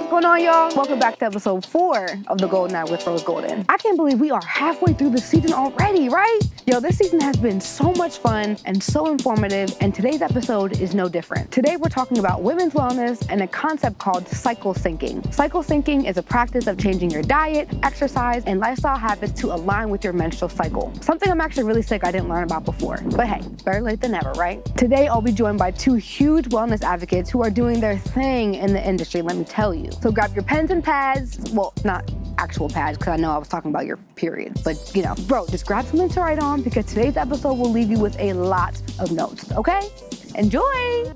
what's going on, y'all? Welcome back to episode 4 of The Golden Hour with Rose Golden. I can't believe we are halfway through the season already, right? Yo, this season has been so much fun and so informative, and today's episode is no different. Today, we're talking about women's wellness and a concept called cycle syncing. Cycle syncing is a practice of changing your diet, exercise, and lifestyle habits to align with your menstrual cycle. Something I'm actually really sick I didn't learn about before. But hey, better late than never, right? Today, I'll be joined by 2 huge wellness advocates who are doing their thing in the industry, let me tell you. So grab your pens and pads. Well, not actual pads, because I know I was talking about your period. But, just grab something to write on, because today's episode will leave you with a lot of notes, okay? Enjoy!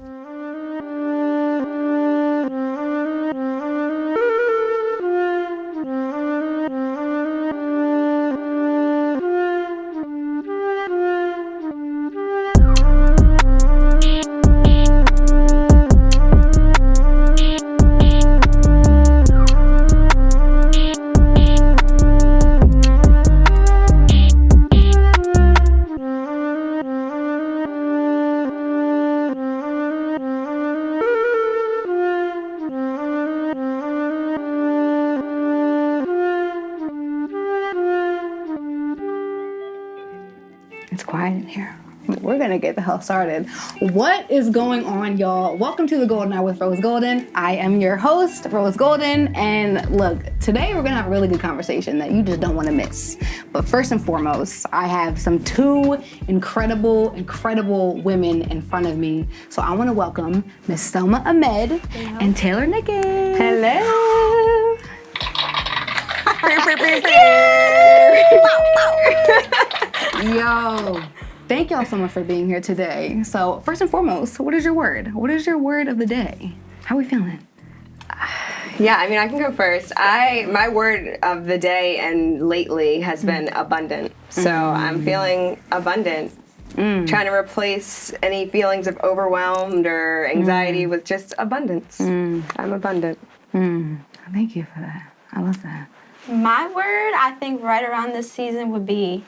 It's quiet in here. We're gonna get the hell started. What is going on, y'all? Welcome to The Golden Hour with Rose Golden. I am your host, Rose Golden, and look, today we're gonna have a really good conversation that you just don't wanna miss. But first and foremost, I have some 2 incredible women in front of me. So I wanna welcome Miss Selma Ahmed and Taylor Nickens. Hello. Yo, thank y'all so much for being here today. So first and foremost, what is your word? What is your word of the day? How are we feeling? Yeah, I mean, I can go first. My word of the day and lately has been abundant. So I'm feeling abundant. Trying to replace any feelings of overwhelmed or anxiety with just abundance. I'm abundant. Thank you for that. I love that. My word, I think right around this season would be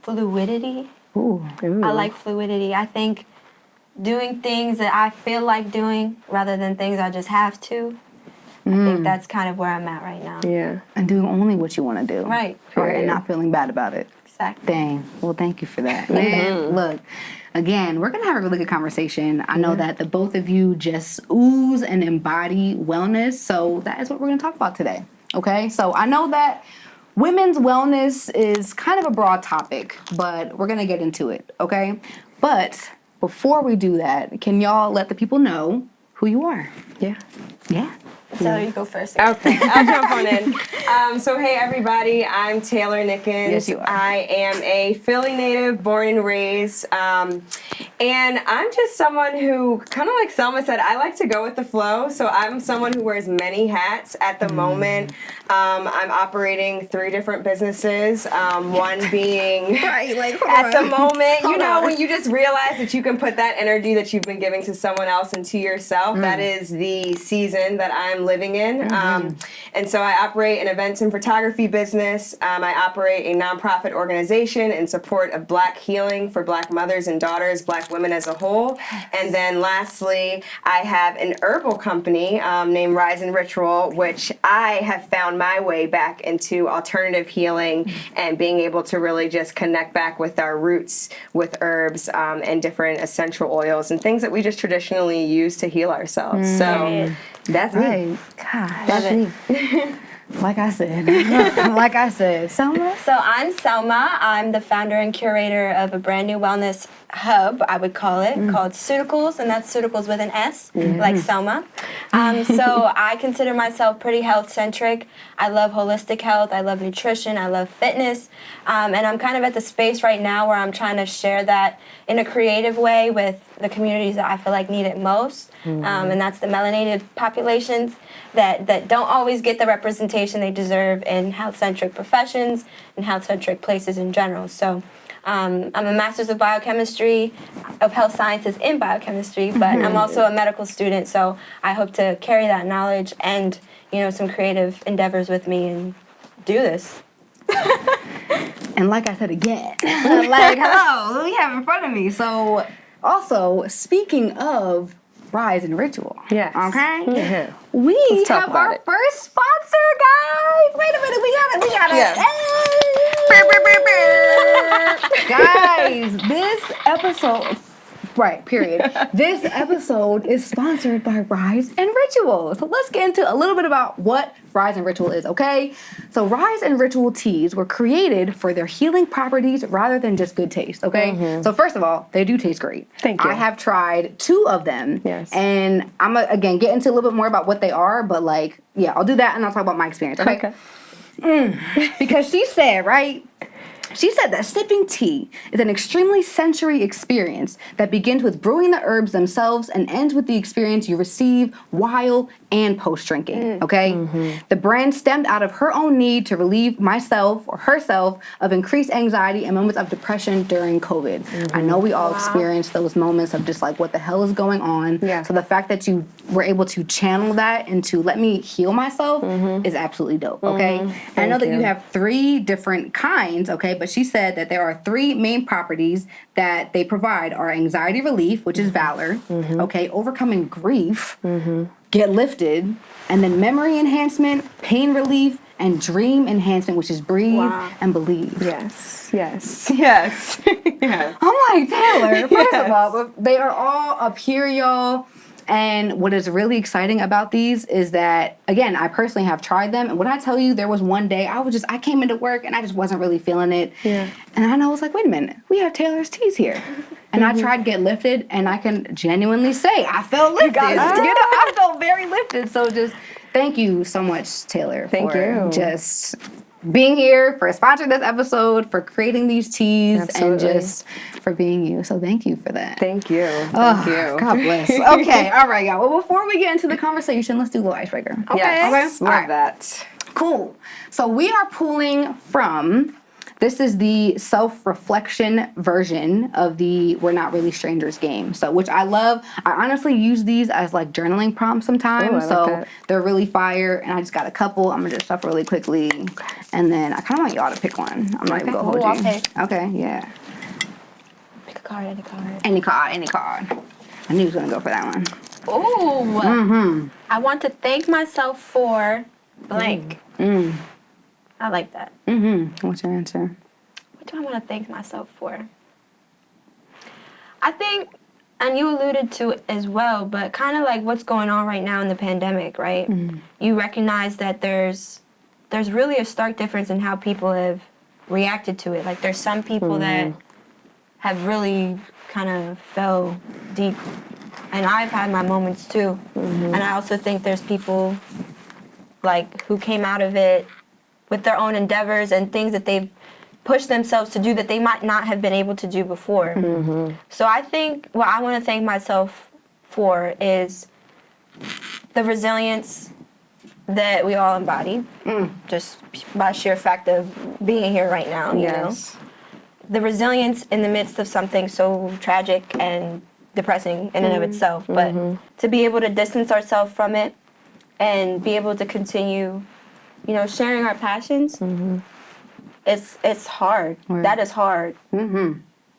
fluidity. Ooh. I like fluidity. I think doing things that I feel like doing rather than things I just have to. I think that's kind of where I'm at right now. Yeah. And doing only what you want to do. Right. And not feeling bad about it. Exactly. Dang. Well, thank you for that. Man, look, again, we're going to have a really good conversation. I know that the both of you just ooze and embody wellness, so that is what we're going to talk about today. Okay? So I know that women's wellness is kind of a broad topic, but we're going to get into it, okay? But before we do that, can y'all let the people know who you are? Yeah. Yeah. So you go first. Okay, I'll jump on in. So hey everybody, I'm Taylor Nickens. Yes, you are. I am a Philly native, born and raised. And I'm just someone who, kind of like Selma said, I like to go with the flow. So I'm someone who wears many hats at the moment. I'm operating 3 different businesses. One being at the moment, when you just realize that you can put that energy that you've been giving to someone else into yourself, that is the season that I'm living in. And so I operate an events and photography business. I operate a nonprofit organization in support of Black healing for Black mothers and daughters, Black women as a whole. And then lastly, I have an herbal company named Rise and Ritual, which I have found my way back into alternative healing and being able to really just connect back with our roots with herbs and different essential oils and things that we just traditionally use to heal ourselves. So that's me. God, Love that's me. Like I said, Selma? So I'm Selma. I'm the founder and curator of a brand new wellness hub, I would call it, called Seuticals, and that's Seuticals with an S, like Selma. So I consider myself pretty health-centric. I love holistic health. I love nutrition. I love fitness. And I'm kind of at the space right now where I'm trying to share that in a creative way with the communities that I feel like need it most. And that's the melanated populations that don't always get the representation they deserve in health-centric professions and health-centric places in general. So I'm a master's of biochemistry, of health sciences in biochemistry, but I'm also a medical student, so I hope to carry that knowledge and, some creative endeavors with me and do this. And like I said again, hello, who we have in front of me? So also, speaking of Rise and Ritual. Yes. Okay? Yeah. We Let's talk have about our it. first sponsor, guys. Wait a minute, we got it. Yeah. Hey! Guys, this episode, right, period. This episode is sponsored by Rise and Ritual. So let's get into a little bit about what Rise and Ritual is, okay? So Rise and Ritual teas were created for their healing properties rather than just good taste, okay? So first of all, they do taste great. Thank you. I have tried 2 of them. Yes. And I'm going to, again, get into a little bit more about what they are, but like, yeah, I'll do that and I'll talk about my experience, okay? Because she said, right? She said that sipping tea is an extremely sensory experience that begins with brewing the herbs themselves and ends with the experience you receive while and post-drinking, okay? The brand stemmed out of her own need to relieve myself or herself of increased anxiety and moments of depression during COVID. I know we all experienced those moments of just like, what the hell is going on? Yeah. So the fact that you were able to channel that and to let me heal myself is absolutely dope, okay? And I know that you have 3 different kinds, okay? But she said that there are 3 main properties that they provide are anxiety relief, which is valor, okay? Overcoming grief, get lifted, and then memory enhancement, pain relief, and dream enhancement, which is breathe and believe. Yes. Yes. Yes. Yes. I'm like, Taylor, first of Yes. all, they are all up here, y'all. And what is really exciting about these is that, again, I personally have tried them. And when I tell you, there was one day I came into work and I just wasn't really feeling it. Yeah. And I was like, wait a minute, we have Taylor's teas here. And I tried Get Lifted, and I can genuinely say I felt lifted. I felt very lifted. So just thank you so much, Taylor, Thank for you. just being here, for sponsoring this episode, for creating these teas, Absolutely. and just for being you. So thank you for that. Thank you. Oh, Thank you. God bless. Okay, all right, y'all. Well, before we get into the conversation, let's do a little icebreaker. Okay? Yes. Okay? Love All right. that. Cool. So we are pulling from, this is the self-reflection version of the We're Not Really Strangers game. So, which I love. I honestly use these as like journaling prompts sometimes. Ooh, I like so that. they're really fire. And I just got a couple. I'm gonna just shuffle really quickly. And then I kind of want y'all to pick one. I'm not even gonna hold Ooh, I'll you. pick. Okay, yeah. Pick a card, any card. Any card. I knew he was gonna go for that one. Ooh. I want to thank myself for blank. I like that. What's your answer? What do I want to thank myself for? I think, and you alluded to it as well, but kind of like what's going on right now in the pandemic, right? You recognize that there's really a stark difference in how people have reacted to it. Like there's some people that have really kind of fell deep, and I've had my moments too. And I also think there's people like who came out of it with their own endeavors and things that they've pushed themselves to do that they might not have been able to do before. So I think what I want to thank myself for is the resilience that we all embody, just by sheer fact of being here right now, you know? The resilience in the midst of something so tragic and depressing in and of itself, but to be able to distance ourselves from it and be able to continue, you know, sharing our passions, it's hard. That is hard.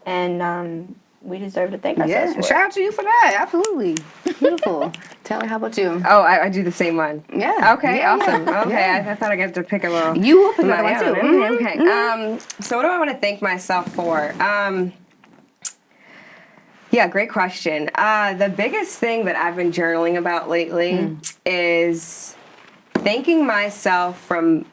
And we deserve to thank ourselves for it. Shout out to you for that. Absolutely. Beautiful. Taylor, how about you? Oh, I do the same one. Yeah. Okay, Yeah, awesome. yeah. Okay, Yeah. I thought I got to pick a little. You will pick my another one own. too. Okay. So what do I want to thank myself for? Yeah, great question. The biggest thing that I've been journaling about lately is thanking myself from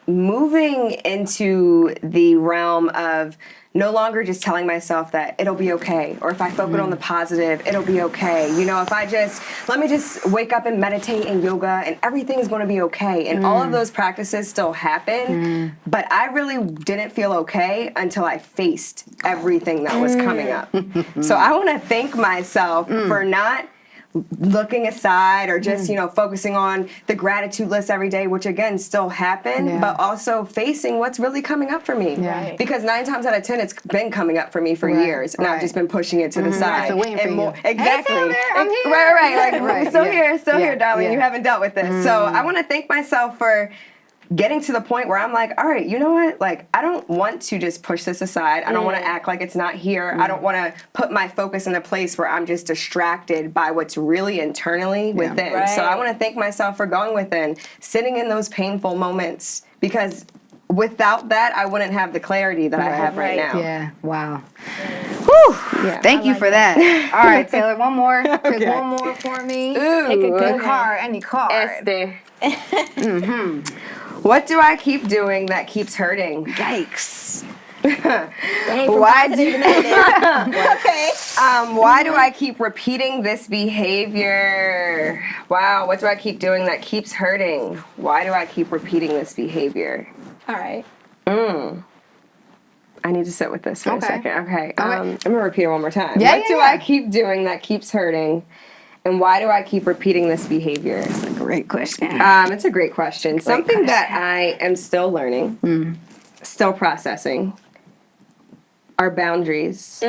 moving into the realm of no longer just telling myself that it'll be okay, or if I focus on the positive, it'll be okay. You know, if let me just wake up and meditate and yoga and everything's going to be okay. And all of those practices still happen, but I really didn't feel okay until I faced everything that was coming up. So I want to thank myself for not looking aside or just, you know, focusing on the gratitude list every day, which again still happen, but also facing what's really coming up for me. Right. Because 9 times out of 10, it's been coming up for me for years, and I've just been pushing it to the side. So waiting for you. Exactly. Hey, Taylor, I'm here. Right. Like, Right, still yeah. here, Yeah, darling. yeah. You haven't dealt with this. So I want to thank myself for getting to the point where I'm like, all right, you know what? Like, I don't want to just push this aside. I don't want to act like it's not here. I don't want to put my focus in a place where I'm just distracted by what's really internally within. Right. So I want to thank myself for going within, sitting in those painful moments, because without that, I wouldn't have the clarity that I have right now. Yeah. Wow. Whew. Yeah. Thank you for that. All right, Taylor, one more. Pick one more for me. Ooh. Pick a good Card, any card. What do I keep doing that keeps hurting? Yikes. Why do I keep repeating this behavior? Wow, what do I keep doing that keeps hurting? Why do I keep repeating this behavior? All right. I need to sit with this for a second. Okay. All right. I'm going to repeat it one more time. Yeah, What do I keep doing that keeps hurting? And why do I keep repeating this behavior? That's a great question. It's a great question. Something that I am still learning, still processing, are boundaries.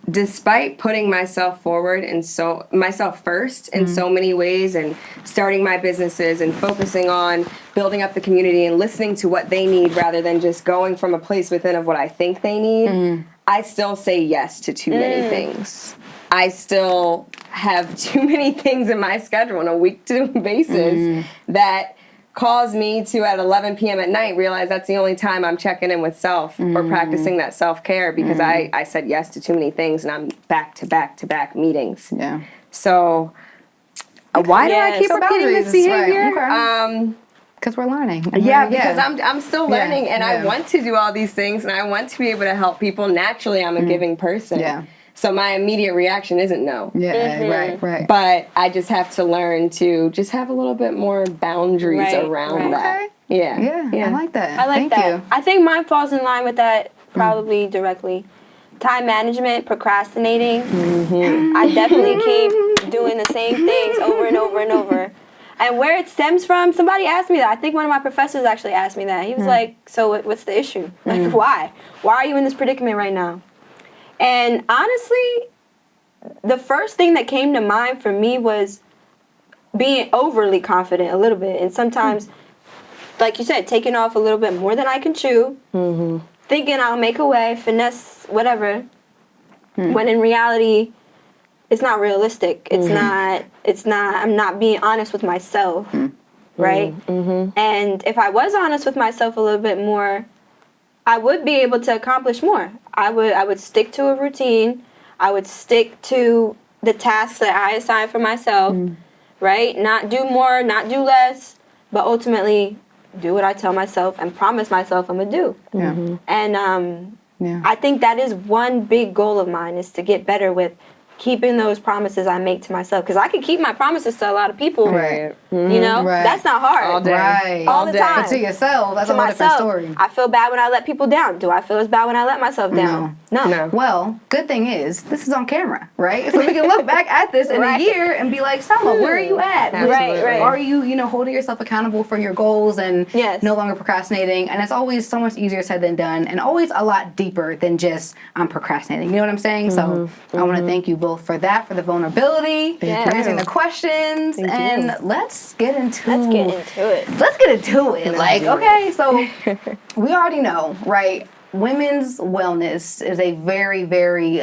Despite putting myself forward and myself first in so many ways, and starting my businesses and focusing on building up the community and listening to what they need rather than just going from a place within of what I think they need, I still say yes to too many things. I still have too many things in my schedule on a week-to basis that cause me to, at 11 p.m. at night, realize that's the only time I'm checking in with self or practicing that self-care, because I said yes to too many things and I'm back to back to back meetings. Yeah. So why do I keep So repeating this boundaries, right, behavior? okay. Because we're learning. Yeah, because I'm still learning, and I yeah. want to do all these things, and I want to be able to help people. Naturally, I'm a giving person. Yeah. So my immediate reaction isn't no. Yeah, right. But I just have to learn to just have a little bit more boundaries around that. Okay. Yeah. Yeah, I like that. I like Thank that. you. I think mine falls in line with that probably directly. Time management, procrastinating. I definitely keep doing the same things over and over and over. And where it stems from, somebody asked me that. I think one of my professors actually asked me that. He was like, so what's the issue? Like, why? Why are you in this predicament right now? And honestly, the first thing that came to mind for me was being overly confident a little bit. And sometimes, like you said, taking off a little bit more than I can chew, thinking I'll make a way, finesse, whatever, when in reality, it's not realistic. It's not, I'm not being honest with myself, right? And if I was honest with myself a little bit more, I would be able to accomplish more. I would stick to a routine. I would stick to the tasks that I assign for myself, right? Not do more, not do less, but ultimately do what I tell myself and promise myself I'm gonna do. Yeah. And Yeah. I think that is one big goal of mine, is to get better with keeping those promises I make to myself. Because I can keep my promises to a lot of people. Right. You know? Right. That's not hard. All day. Right. All the time. But to yourself, that's To a whole different myself. story. I feel bad when I let people down. Do I feel as bad when I let myself down? No. Well, good thing is, this is on camera, right? So we can look back at this in a year and be like, Selma, where are you at? Right. Are you, holding yourself accountable for your goals and no longer procrastinating? And it's always so much easier said than done, and always a lot deeper than just, I'm procrastinating. You know what I'm saying? So I want to thank you both for that, for the vulnerability, for answering the questions, and let's get into it. Like, okay, so we already know, right? Women's wellness is a very, very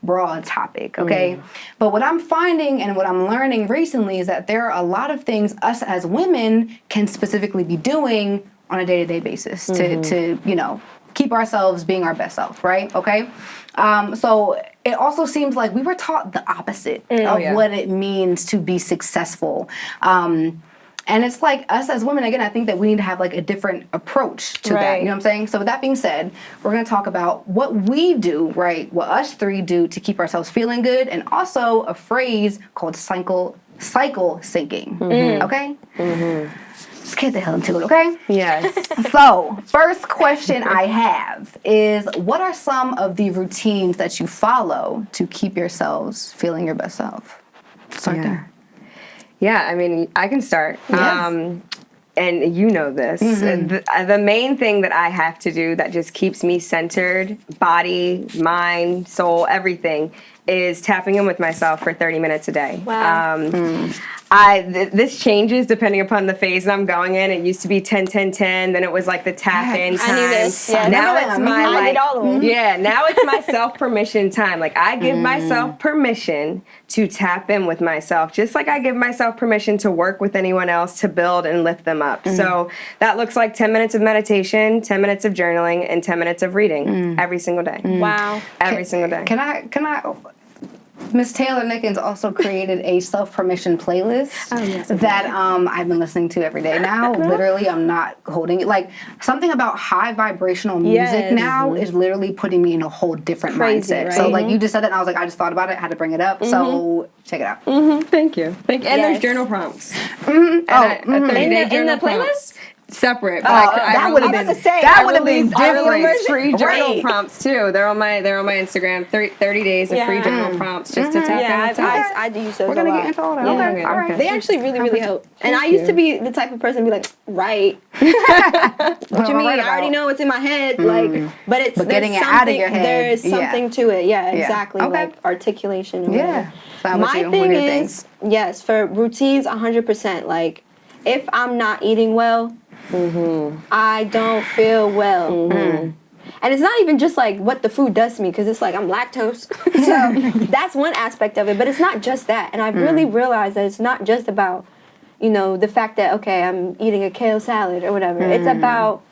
broad topic, okay? But what I'm finding and what I'm learning recently is that there are a lot of things us as women can specifically be doing on a day-to-day basis to keep ourselves being our best self, right? Okay? So it also seems like we were taught the opposite of what it means to be successful. And it's like us as women, again, I think that we need to have like a different approach to that. You know what I'm saying? So with that being said, we're going to talk about what we do, right? What us three do to keep ourselves feeling good, and also a phrase called cycle syncing. Okay? Let's get the hell into it, okay? Yes. So, first question I have is, what are some of the routines that you follow to keep yourselves feeling your best self? Start there. Yeah, I mean, I can start. Yes. And you know this. The main thing that I have to do that just keeps me centered, body, mind, soul, everything, is tapping in with myself for 30 minutes a day. Wow. This changes depending upon the phase I'm going in. It used to be 10-10-10, then it was like the tap in time. I knew this. Yeah. Now it's my I did all of them. Yeah, now it's my self permission time. Like I give myself permission to tap in with myself, just like I give myself permission to work with anyone else to build and lift them up. So that looks like 10 minutes of meditation, 10 minutes of journaling, and 10 minutes of reading every single day. Wow. Every single day. Can I? Miss Taylor Nickens also created a self-permission playlist that I've been listening to every day now. Literally, I'm not holding it. Like, something about high vibrational music now is literally putting me in a whole different mindset. Right? So, like, you just said that, and I was like, I just thought about it, had to bring it up. So, check it out. Thank you. And there's journal prompts. In the playlist? Separate. That would have been different. Free journal prompts too. They're on my Instagram. 30 days of free journal prompts just to tap into. I do use those. We're gonna get into all that. Okay. All right. They actually really help. And I used to be the type of person to be like, right. What you mean? I already know what's in my head. Like, but it's getting it out of your head. There is something to it. Yeah, exactly. Okay. Like articulation. Yeah. My thing is, yes, for routines, 100%. Like, if I'm not eating well, I don't feel well. And it's not even just like what the food does to me, because it's like I'm lactose. So that's one aspect of it, but it's not just that. And I've really realized that it's not just about, the fact that, okay, I'm eating a kale salad or whatever. It's about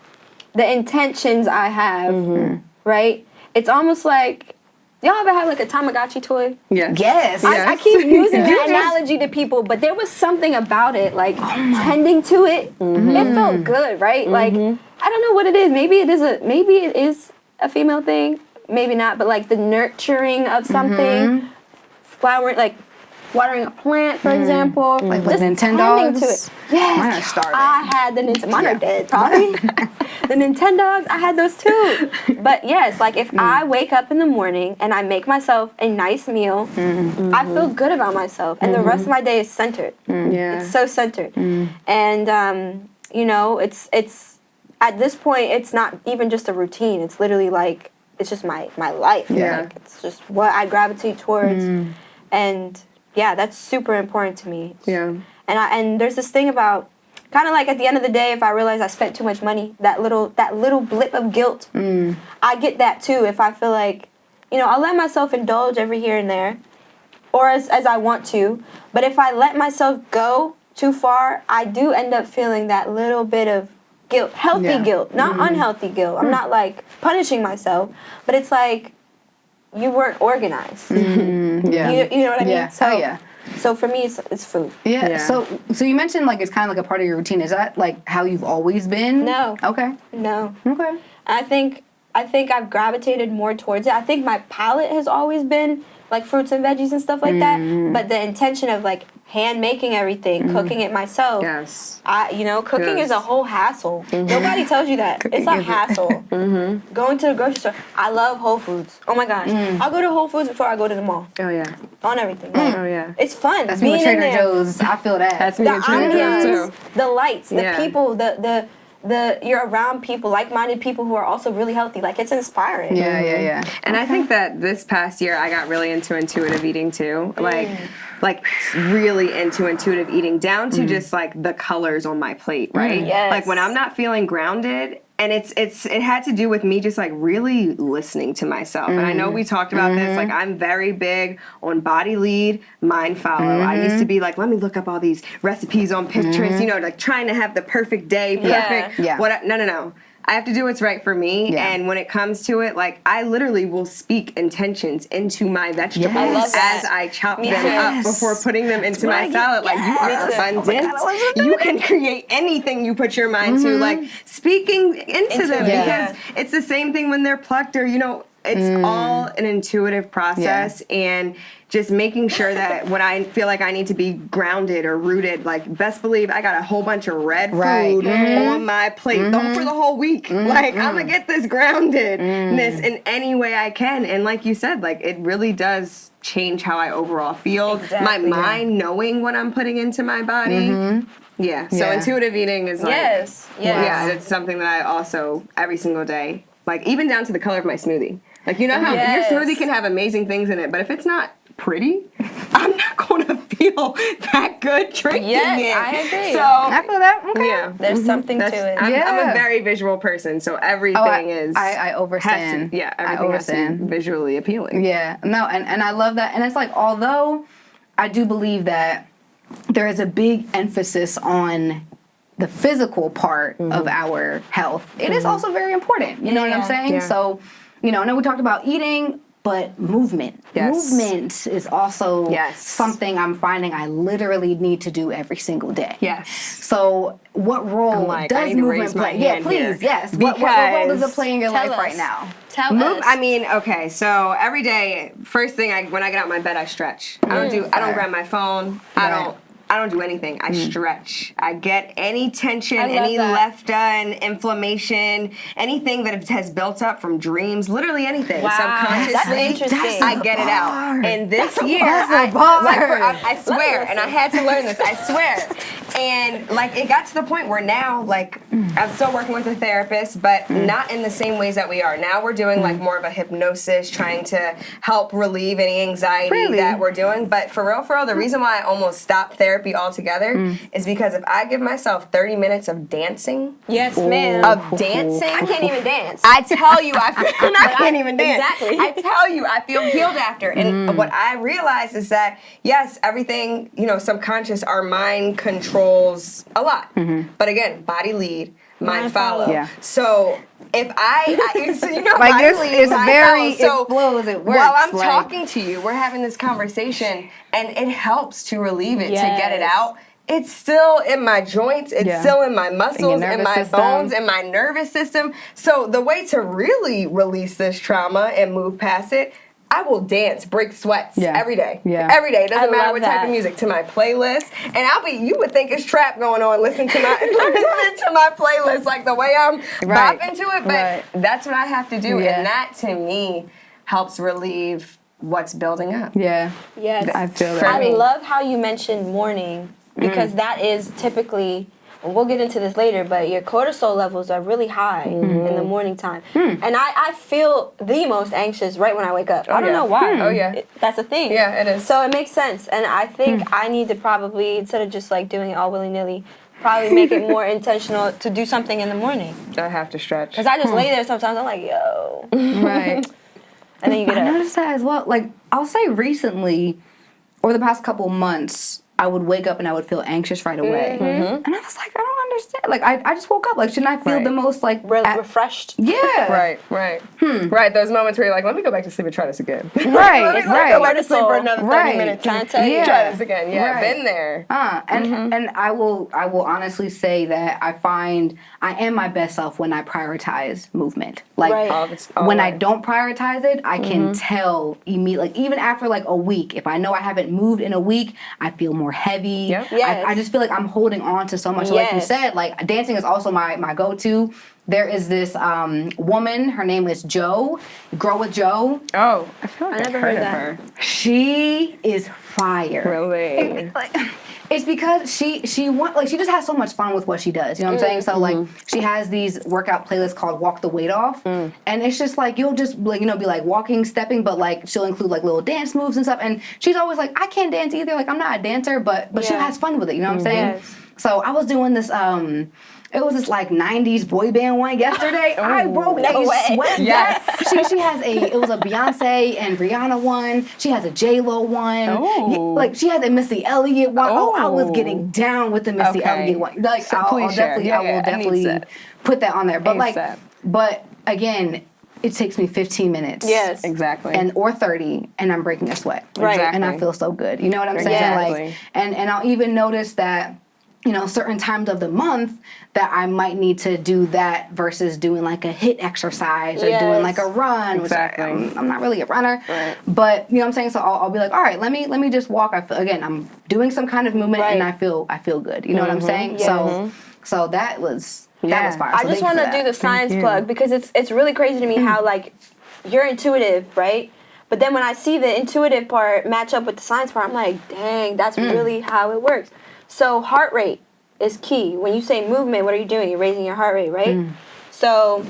the intentions I have, right? It's almost like, y'all ever had like a Tamagotchi toy? Yes. I keep using that analogy to people, but there was something about it, like tending to it. It felt good, right? Like, I don't know what it is. Maybe it is a female thing, maybe not. But like the nurturing of something, flowering, like watering a plant, for example, like with just Nintendogs. tending to it. Yes, Mine are starving. I had the Nintendo. Mine are dead, probably. The Nintendogs, I had those too. But yes, like if I wake up in the morning and I make myself a nice meal, I feel good about myself, and the rest of my day is centered. It's so centered, and it's at this point, it's not even just a routine. It's literally like it's just my life. Like, it's just what I gravitate towards, and yeah, that's super important to me. And there's this thing about, kind of like at the end of the day, if I realize I spent too much money, that little blip of guilt, I get that too. If I feel like, I'll let myself indulge every here and there, or as I want to. But if I let myself go too far, I do end up feeling that little bit of guilt, healthy guilt, not unhealthy guilt. I'm not like punishing myself, but it's like you weren't organized. You know what I mean? So for me, it's food. So you mentioned like it's kind of like a part of your routine. Is that like how you've always been? No. Okay. No. Okay. I think I've gravitated more towards it. I think my palate has always been like fruits and veggies and stuff like that. But the intention of like hand making everything, cooking it myself. Yes. Cooking is a whole hassle. Nobody tells you that. It's a hassle. Going to the grocery store. I love Whole Foods. Oh my gosh. I'll go to Whole Foods before I go to the mall. Oh yeah. On everything. It's fun. That's me with Trader Joe's. I feel that. That's me with Trader Joe's too. The lights, the people, you're around people, like-minded people who are also really healthy. Like, it's inspiring. Yeah. And I think that this past year I got really into intuitive eating too. Like really into intuitive eating, down to just like the colors on my plate, right? Yes. Like when I'm not feeling grounded, and it had to do with me just like really listening to myself. And I know we talked about this, like I'm very big on body lead, mind follow. I used to be like, let me look up all these recipes on Pinterest, like trying to have the perfect day, perfect. No. I have to do what's right for me, and when it comes to it, like I literally will speak intentions into my vegetables as I chop them up before putting them into my salad. Like you are abundant. You can create anything you put your mind to. Like speaking into them, because it's the same thing when they're plucked or it's all an intuitive process, and just making sure that when I feel like I need to be grounded or rooted, like best believe I got a whole bunch of red food on my plate for the whole week. Like I'm gonna get this groundedness in any way I can. And like you said, like it really does change how I overall feel. My mind knowing what I'm putting into my body. So intuitive eating is like it's something that I also every single day, like even down to the color of my smoothie. Like, you know how Yes. your smoothie can have amazing things in it, but if it's not pretty, I'm not going to feel that good drinking Yes, it. I agree. So, I feel that. Okay. yeah. There's something to it. I'm a very visual person, so everything is. I overstand. Everything has to be visually appealing. Yeah, no, and I love that. And it's like, although I do believe that there is a big emphasis on the physical part of our health, it is also very important. You know what I'm saying? Yeah. So, I know we talked about eating, but movement. Yes. Movement is also Yes. something I'm finding I literally need to do every single day. Yes. So, what role I does need to movement raise my play? Yeah, hand please, here. yes. What role does it play in your Tell life right us. now? Tell us. I mean, okay, so every day, first thing when I get out of my bed, I stretch. I don't grab my phone. I don't do anything. I stretch. I get any tension, love any that. left done, inflammation, anything that has built up from dreams, literally anything. Wow, Subconsciously, that's interesting. I get it out. And this year, that's a bar. I swear, and I had to learn this, I swear. And like it got to the point where now, like I'm still working with a therapist, but not in the same ways that we are. Now we're doing like more of a hypnosis, trying to help relieve any anxiety that we're doing. But for real, the reason why I almost stopped therapy altogether is because if I give myself 30 minutes of dancing, Yes, ma'am. I can't even dance. I tell you, I can't even dance. Exactly. I tell you, I feel healed after. And what I realize is that, yes, everything, subconscious, our mind controls a lot. But again, body lead, mind follow. Yeah. So if Like body this lead, is mind very, follow. it flows, it works. While I'm like, talking to you, we're having this conversation, and it helps to relieve it, to get it Yes. out. It's still in my joints. It's still in my muscles, in nervous my system. bones, in my nervous system. So the way to really release this trauma and move past it, I will dance, break sweats every day. Yeah. Every day. It doesn't I matter love what type that. of music. To my playlist. And you would think it's trap going on. Listen to my playlist, like the way I'm bopping to it. But that's what I have to do. Yeah. And that to me helps relieve what's building up. Yeah. Yes. I feel For that. I me. love how you mentioned morning because that is typically, and we'll get into this later, but your cortisol levels are really high in the morning time. And I feel the most anxious right when I wake up. I don't know why. Oh, yeah. That's a thing. Yeah, it is. So it makes sense. And I think I need to probably, instead of just like doing it all willy-nilly, probably make it more intentional to do something in the morning. I have to stretch. Because I just lay there sometimes, I'm like, yo. Right. And then you get I up. noticed that as well. Like, I'll say recently, over the past couple months, I would wake up and I would feel anxious right away. And I was like, I don't understand. Like, I just woke up. Like, shouldn't I feel the most, like... Refreshed. Yeah. Right. Right, those moments where you're like, let me go back to sleep and try this again. Right, Let me go right. back to sleep for another 30 minutes Trying and to tell you. try this again. Yeah, Right. been there. And I will honestly say that I find I am my best self when I prioritize movement. Like Right. when I don't prioritize it, I can tell immediately. Like even after like a week, if I know I haven't moved in a week, I feel more heavy. Yep. Yes. I just feel like I'm holding on to so much. So like you Yes. said, like dancing is also my go-to. There is this woman, her name is Jo, Grow with Jo. Oh, I feel like I never heard of that. her. She is fire. Really? Like, it's because she just has so much fun with what she does. You know what I'm saying? So like she has these workout playlists called Walk the Weight Off, and it's just like you'll just like be like walking, stepping, but like she'll include like little dance moves and stuff. And she's always like, I can't dance either. Like I'm not a dancer, but she has fun with it. You know what I'm saying? Yes. So I was doing this. It was this like '90s boy band one yesterday. I broke no a way. sweat. Yes. She has it was a Beyonce and Rihanna one. She has a J-Lo one. Oh. Like she has a Missy Elliott one. Oh, I was getting down with the Missy Okay. Elliott one. Like So I'll please share. definitely, Yeah, I will yeah, I need definitely that. put that on there. But like, ASAP. but again, it takes me 15 minutes. Yes. Exactly. Or 30, and I'm breaking a sweat. Right. Exactly. And I feel so good. You know what I'm saying? Exactly. Like, and I'll even notice that, certain times of the month that I might need to do that versus doing like a HIIT exercise or doing like a run. Exactly. Which I'm not really a runner. Right. But you know what I'm saying? So I'll be like, all right, let me just walk. Again, I'm doing some kind of movement and I feel good. You know what I'm saying? So that was fire. I So just thank you want for to do that. the science plug because it's really crazy to me how like you're intuitive, right? But then when I see the intuitive part match up with the science part, I'm like, dang, that's really how it works. So heart rate is key. When you say movement, what are you doing? You're raising your heart rate, right? So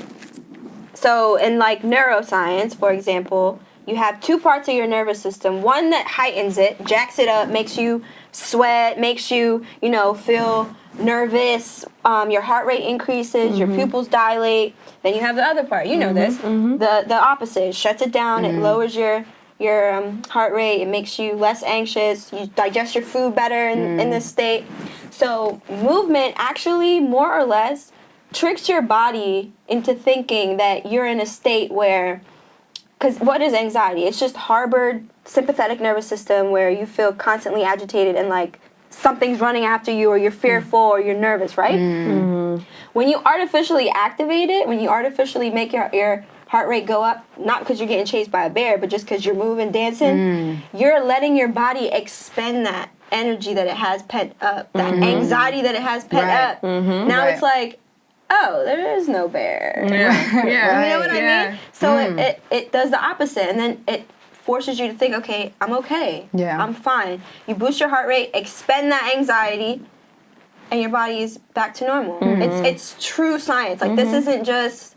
So in like neuroscience, for example, you have two parts of your nervous system. One that heightens it, jacks it up, makes you sweat, makes you, feel nervous. Your heart rate increases, your pupils dilate. Then you have the other part. You know this. The opposite. It shuts it down. It lowers your heart rate. It makes you less anxious. You digest your food better in this state. So movement actually, more or less, tricks your body into thinking that you're in a state where, because what is anxiety? It's just harbored sympathetic nervous system where you feel constantly agitated and like something's running after you, or you're fearful, or you're nervous, right? When you artificially activate it, when you artificially make your heart rate go up, not because you're getting chased by a bear, but just because you're moving, dancing, you're letting your body expend that energy that it has pent up, that anxiety that it has pent up. Now it's like, oh, there is no bear. Yeah. You know what I mean? So it does the opposite, and then it forces you to think, okay, I'm okay. Yeah. I'm fine. You boost your heart rate, expend that anxiety, and your body is back to normal. It's true science. Like, this isn't just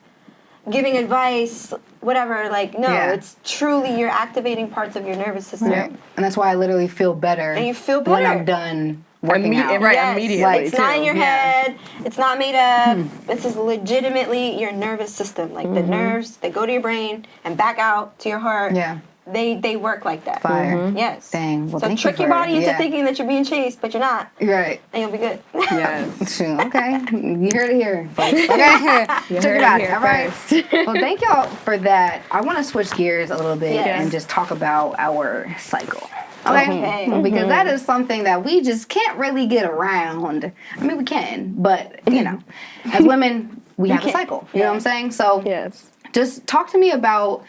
giving advice, whatever. Like, no, it's truly you're activating parts of your nervous system. Yeah. And that's why I literally feel better. And you feel better when I'm done working out. Right, Yes. immediately. Like, it's not in your head. It's not made up. Hmm. This is legitimately your nervous system. Like, the nerves, they go to your brain and back out to your heart. Yeah. They work like that. Fire. Yes. Dang. Well, So thank trick you your for- body into yeah. thinking that you're being chased, but you're not. Right. And you'll be good. Yes. Shoot, okay. You heard it here, folks. Okay. Check it out. All right. Well, thank y'all for that. I want to switch gears a little bit Yes. and just talk about our cycle. Okay. Okay. Because that is something that we just can't really get around. I mean, we can, but, as women, we have a cycle. You know what I'm saying? So Yes. just talk to me about,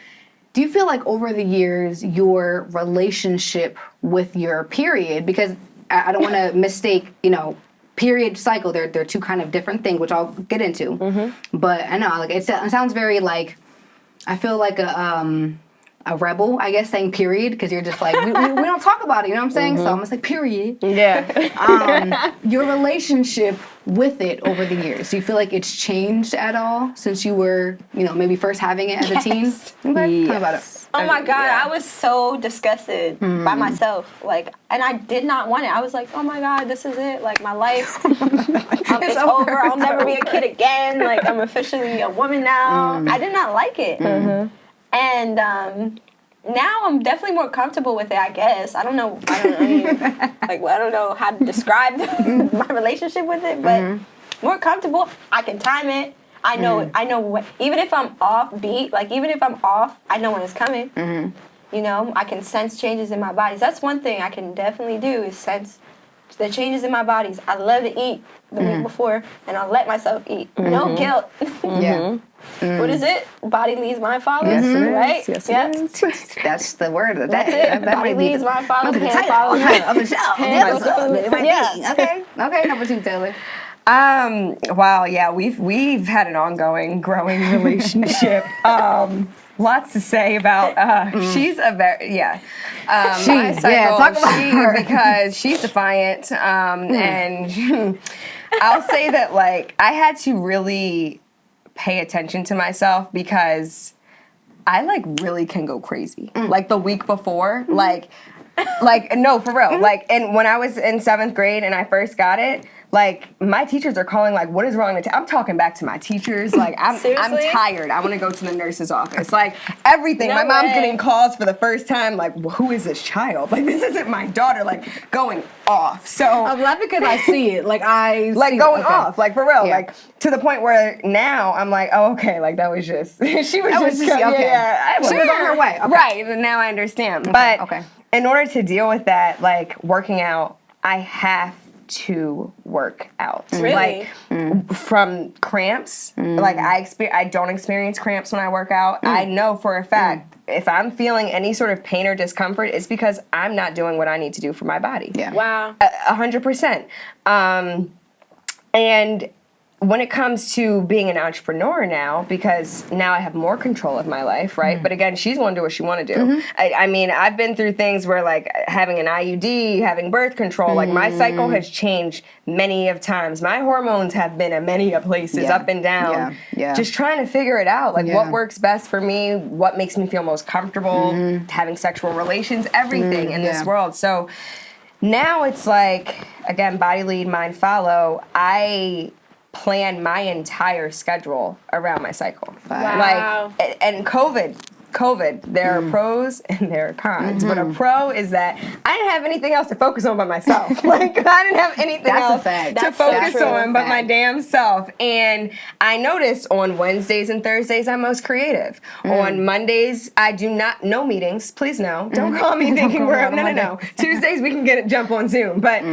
do you feel like over the years your relationship with your period, because I don't want to mistake, period, cycle, they're two kind of different things, which I'll get into. But I know, like, it sounds very like, I feel like a rebel, I guess, saying period, because you're just like, we don't talk about it, you know what I'm saying? So I'm just like, period. Yeah. Your relationship with it over the years, do you feel like it's changed at all since you were, maybe first having it as a teen? Okay, tell me about it. Oh my God, I was so disgusted by myself. Like, and I did not want it. I was like, oh my God, this is it. Like, my life, it's over. I'll never be a kid again. Like, I'm officially a woman now. I did not like it. And now I'm definitely more comfortable with it, I guess. I don't know how to describe my relationship with it, but more comfortable. I can time it. I know what, even if I'm off beat, like even if I'm off, I know when it's coming. I can sense changes in my body. So that's one thing I can definitely do, is sense the changes in my bodies. I love to eat the week before, and I'll let myself eat. No guilt. Yeah. What is it? Body leads, mind follows. Yes, it is. Right? Yes, Yep. it is. That's the word of the That's day. it. That Body might be leads, the- mind follows, might be the hand title follows. of the show. Hand The episode. It might be. Yeah. Okay, number 2, Taylor. Wow, yeah, we've had an ongoing, growing relationship. Lots to say about. She's a very my cycle, talk about her. because she's defiant, and I'll say that, like, I had to really pay attention to myself because I, like, really can go crazy. Like, the week before, like no, for real. Like, and when I was in 7th grade and I first got it, like, my teachers are calling, like, what is wrong? I'm talking back to my teachers. Like, I'm Seriously? tired. I want to go to the nurse's office. Like, everything. No my mom's way. getting calls for the first time. Like, who is this child? Like, this isn't my daughter. Like, going off. So I'm laughing because I see it. Like, like going off, like, for real, Yeah. like, to the point where now I'm like, oh, okay, like, that was just she was just okay. yeah, She was on her way. Okay. right? And now I understand. But okay. in order to deal with that, like, working out, I have to work out. Really? Like, from cramps, like, I don't experience cramps when I work out. I know for a fact if I'm feeling any sort of pain or discomfort, it's because I'm not doing what I need to do for my body. Yeah. Wow. 100%. And when it comes to being an entrepreneur now, because now I have more control of my life, right? But again, she's going to do what she want to do. I mean, I've been through things where like having an IUD, having birth control, like my cycle has changed many of times. My hormones have been in many of places, up and down. Just trying to figure it out, like what works best for me, what makes me feel most comfortable, having sexual relations, everything in this world. So now it's like, again, body lead, mind follow. I plan my entire schedule around my cycle. Wow. Like, and COVID, there are pros and there are cons. But a pro is that I didn't have anything else to focus on but myself. Like, I didn't have anything else to focus on but my damn self. And I noticed on Wednesdays and Thursdays, I'm most creative. On Mondays, I do not, no meetings, please no. Don't call me thinking we're, no. Tuesdays, we can jump on Zoom. But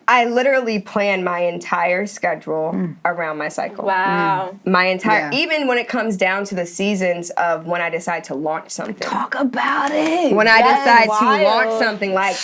I literally plan my entire schedule around my cycle. Wow. My entire, even when it comes down to the seasons of when I decide to launch something. Talk about it. When I decide to launch something, like,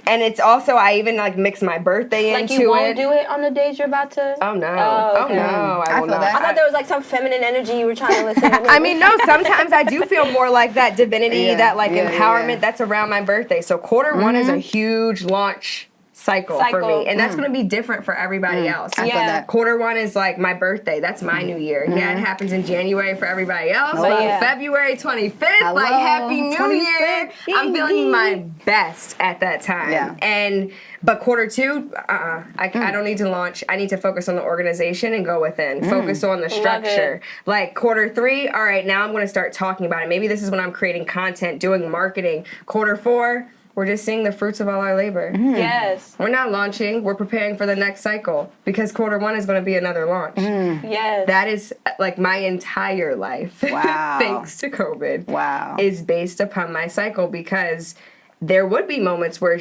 and it's also, I even like mix my birthday like into it. Like you won't do it on the days you're about to? Oh no. Okay. Oh no, I will not. I thought there was like some feminine energy you were trying to listen to. I mean, no, sometimes I do feel more like that divinity, that like empowerment that's around my birthday. So quarter one is a huge launch cycle for me, and that's going to be different for everybody else. I feel that. Quarter one is like my birthday. That's my new year. Yeah, it happens in January for everybody else. But February 25th, like Happy New Year. I'm feeling my best at that time. But quarter two, I don't need to launch. I need to focus on the organization and go within. Focus on the structure. Like quarter three, all right, now I'm going to start talking about it. Maybe this is when I'm creating content, doing marketing. Quarter four, we're just seeing the fruits of all our labor. Yes. We're not launching. We're preparing for the next cycle because quarter one is going to be another launch. Yes. That is like my entire life. Wow. Thanks to COVID. Wow. Is based upon my cycle because there would be moments where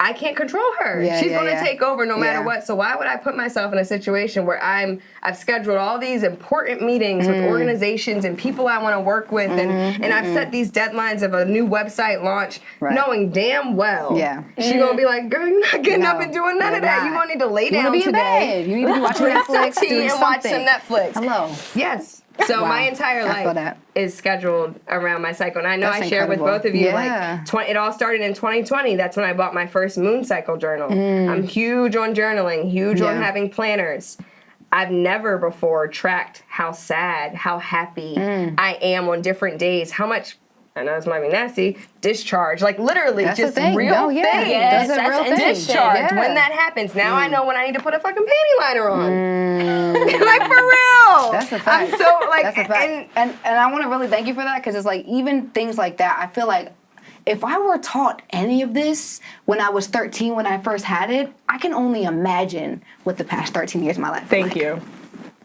I can't control her. She's going to take over no matter what. So why would I put myself in a situation where I've scheduled all these important meetings with organizations and people I want to work with, and I've set these deadlines of a new website launch, knowing damn well she's going to be like, girl, you're not getting up and doing none of that. You're going to need to lay down today. You need to be watching Netflix, doing and watch some Netflix. Hello. Yes. So my entire life is scheduled around my cycle. And I know I shared with both of you, like, it all started in 2020. That's when I bought my first moon cycle journal. I'm huge on journaling, huge on having planners. I've never before tracked how sad, how happy I am on different days, how much, I know this might be nasty, discharge. Like literally that's just thing. real thing. Yes, that's a real thing. Discharge. When that happens, now I know when I need to put a fucking panty liner on. Like for real. That's a fact. I'm so like, that's a fact. And I want to really thank you for that because it's like even things like that, I feel like if I were taught any of this when I was 13 when I first had it, I can only imagine what the past 13 years of my life Thank you.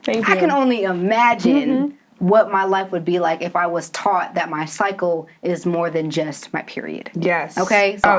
Thank you. I can only imagine what my life would be like if I was taught that my cycle is more than just my period. Yes. Okay? So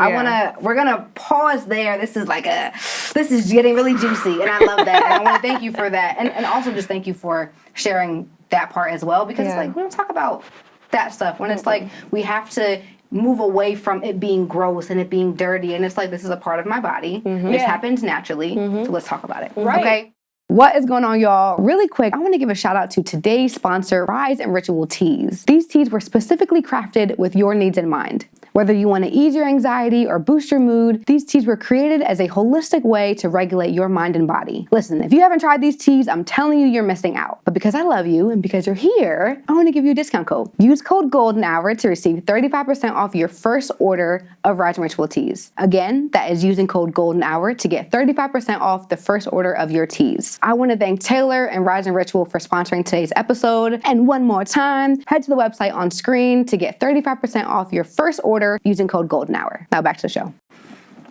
we're gonna pause there. This is getting really juicy and I love that. And I want to thank you for that. And also just thank you for sharing that part as well because it's like we don't talk about that stuff when it's like we have to move away from it being gross and it being dirty and it's like this is a part of my body. This happens naturally. So let's talk about it. Right. Okay? What is going on, y'all? Really quick, I want to give a shout out to today's sponsor, Rise and Ritual Teas. These teas were specifically crafted with your needs in mind. Whether you want to ease your anxiety or boost your mood, these teas were created as a holistic way to regulate your mind and body. Listen, if you haven't tried these teas, I'm telling you, you're missing out. But because I love you and because you're here, I want to give you a discount code. Use code Golden Hour to receive 35% off your first order of Rise and Ritual Teas. Again, that is using code Golden Hour to get 35% off the first order of your teas. I want to thank Taylor and Rise and Ritual for sponsoring today's episode. And one more time, head to the website on screen to get 35% off your first order using code Golden Hour. Now back to the show.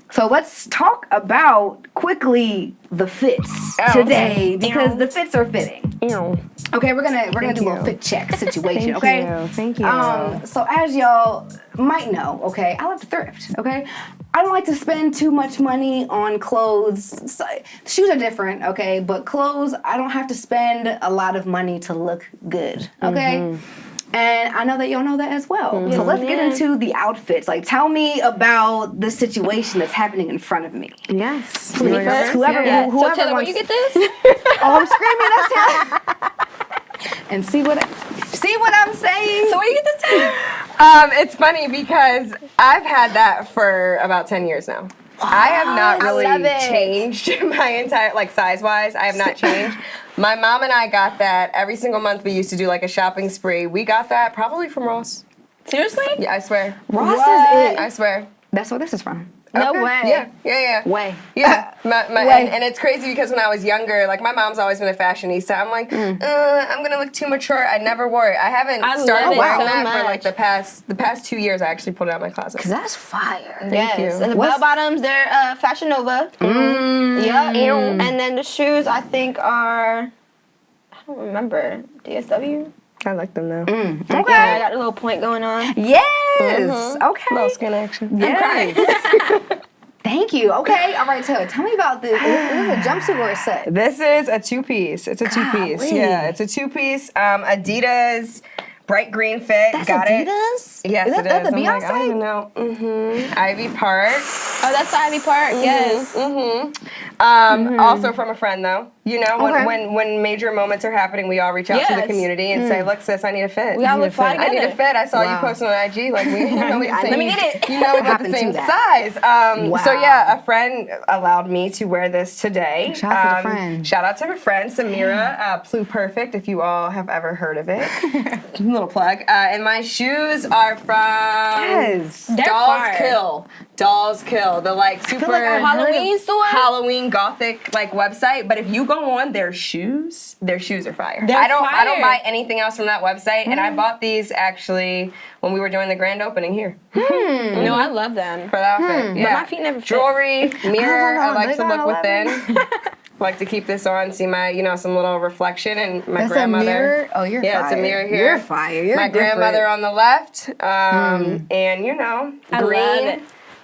So let's talk about quickly the fits today because the fits are fitting. Okay, we're gonna do a little fit check situation. Thank you. So as y'all might know, okay, I love to thrift. Okay, I don't like to spend too much money on clothes. So, shoes are different, okay, but clothes I don't have to spend a lot of money to look good. Okay. And I know that y'all know that as well. So let's get into the outfits. Like, tell me about the situation that's happening in front of me. Yes. Please. Whoever So Taylor, where wants. you get this? Oh, I'm screaming. That's Taylor. And see what I'm saying. So where you get this, Taylor? It's funny because I've had that for about 10 years now. I have not really love it. changed my entire, like size-wise, I have not changed. My mom and I got that every single month. We used to do like a shopping spree. We got that probably from Ross. Seriously? Yeah, I swear. Ross is it. I swear. That's where this is from. No Okay. way. Yeah. Way. Yeah, Way. and it's crazy because when I was younger, like my mom's always been a fashionista. I'm like, I'm gonna look too mature. I never wore it. I haven't started love it wearing so that for much. like the past 2 years. I actually pulled it out of my closet. Because that's fire. Yes. you. And the bell bottoms, they're Fashion Nova. Yeah. And then the shoes, I think are, I don't remember, DSW. I like them now. Okay. Yeah, I got a little point going on. Yes. Okay. Little skin action. Yes. Thank you. Okay. All right, Taylor. Tell me about this. Is this a jumpsuit or a set? This is a two-piece. It's a two-piece. Golly. Yeah, it's a two-piece. Adidas, bright green fit. That's Got it. Adidas? Yes, Is that it is. the I'm like, Beyonce? I don't even know. Ivy Park. Oh, that's the Ivy Park. Yes. Also from a friend though. You know, Okay. when major moments are happening, we all reach out to the Yes. community and say, "Look, sis, I need a fit. We gotta look fly I need a together. fit. I saw you Wow. posting on IG. Like, we, you know, we the same, Let me get it. You know, we got the happened to same that? size. So Wow. yeah, a friend allowed me to wear this today. Shout out to the friend. Shout out to her friend Samira, Plu Perfect. If you all have ever heard of it, little plug. And my shoes are from They're Dolls fire. Kill. Dolls Kill. The like super like I heard Halloween store? Halloween gothic like website, but if you go on their shoes are fire. They're I don't fire. buy anything else from that website, and I bought these actually when we were doing the grand opening here No, I love them. for the outfit. Yeah. But my feet never fit. Jewelry, mirror. I like They to got look 11. within. Like to keep this on, see my, some little reflection, and my That's grandmother. a mirror? Oh, you're Yeah, fire. it's a mirror here. You're fire. You're my different. grandmother on the left, and I green, love it.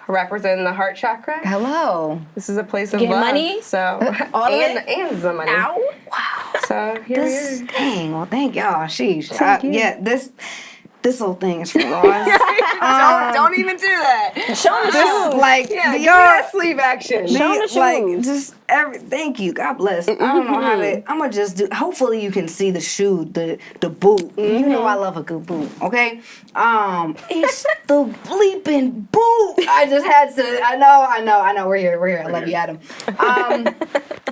representing the heart chakra. Hello. This is a place of Get love. money? So All of and it? and the money. Ow. So here we This, are. dang, well, thank y'all. Sheesh. Yeah, this whole thing is for Ross. Don't even do that. Show them the shoes. Like, Yeah, give me y'all. that sleeve action. Show 'em the Like, shoes. just thank you. God bless. I don't know how to. I'm gonna just do. Hopefully, you can see the shoe, the boot. You know, I love a good boot. Okay. It's the bleeping boot. I just had to. I know. We're here. I love you, Adam.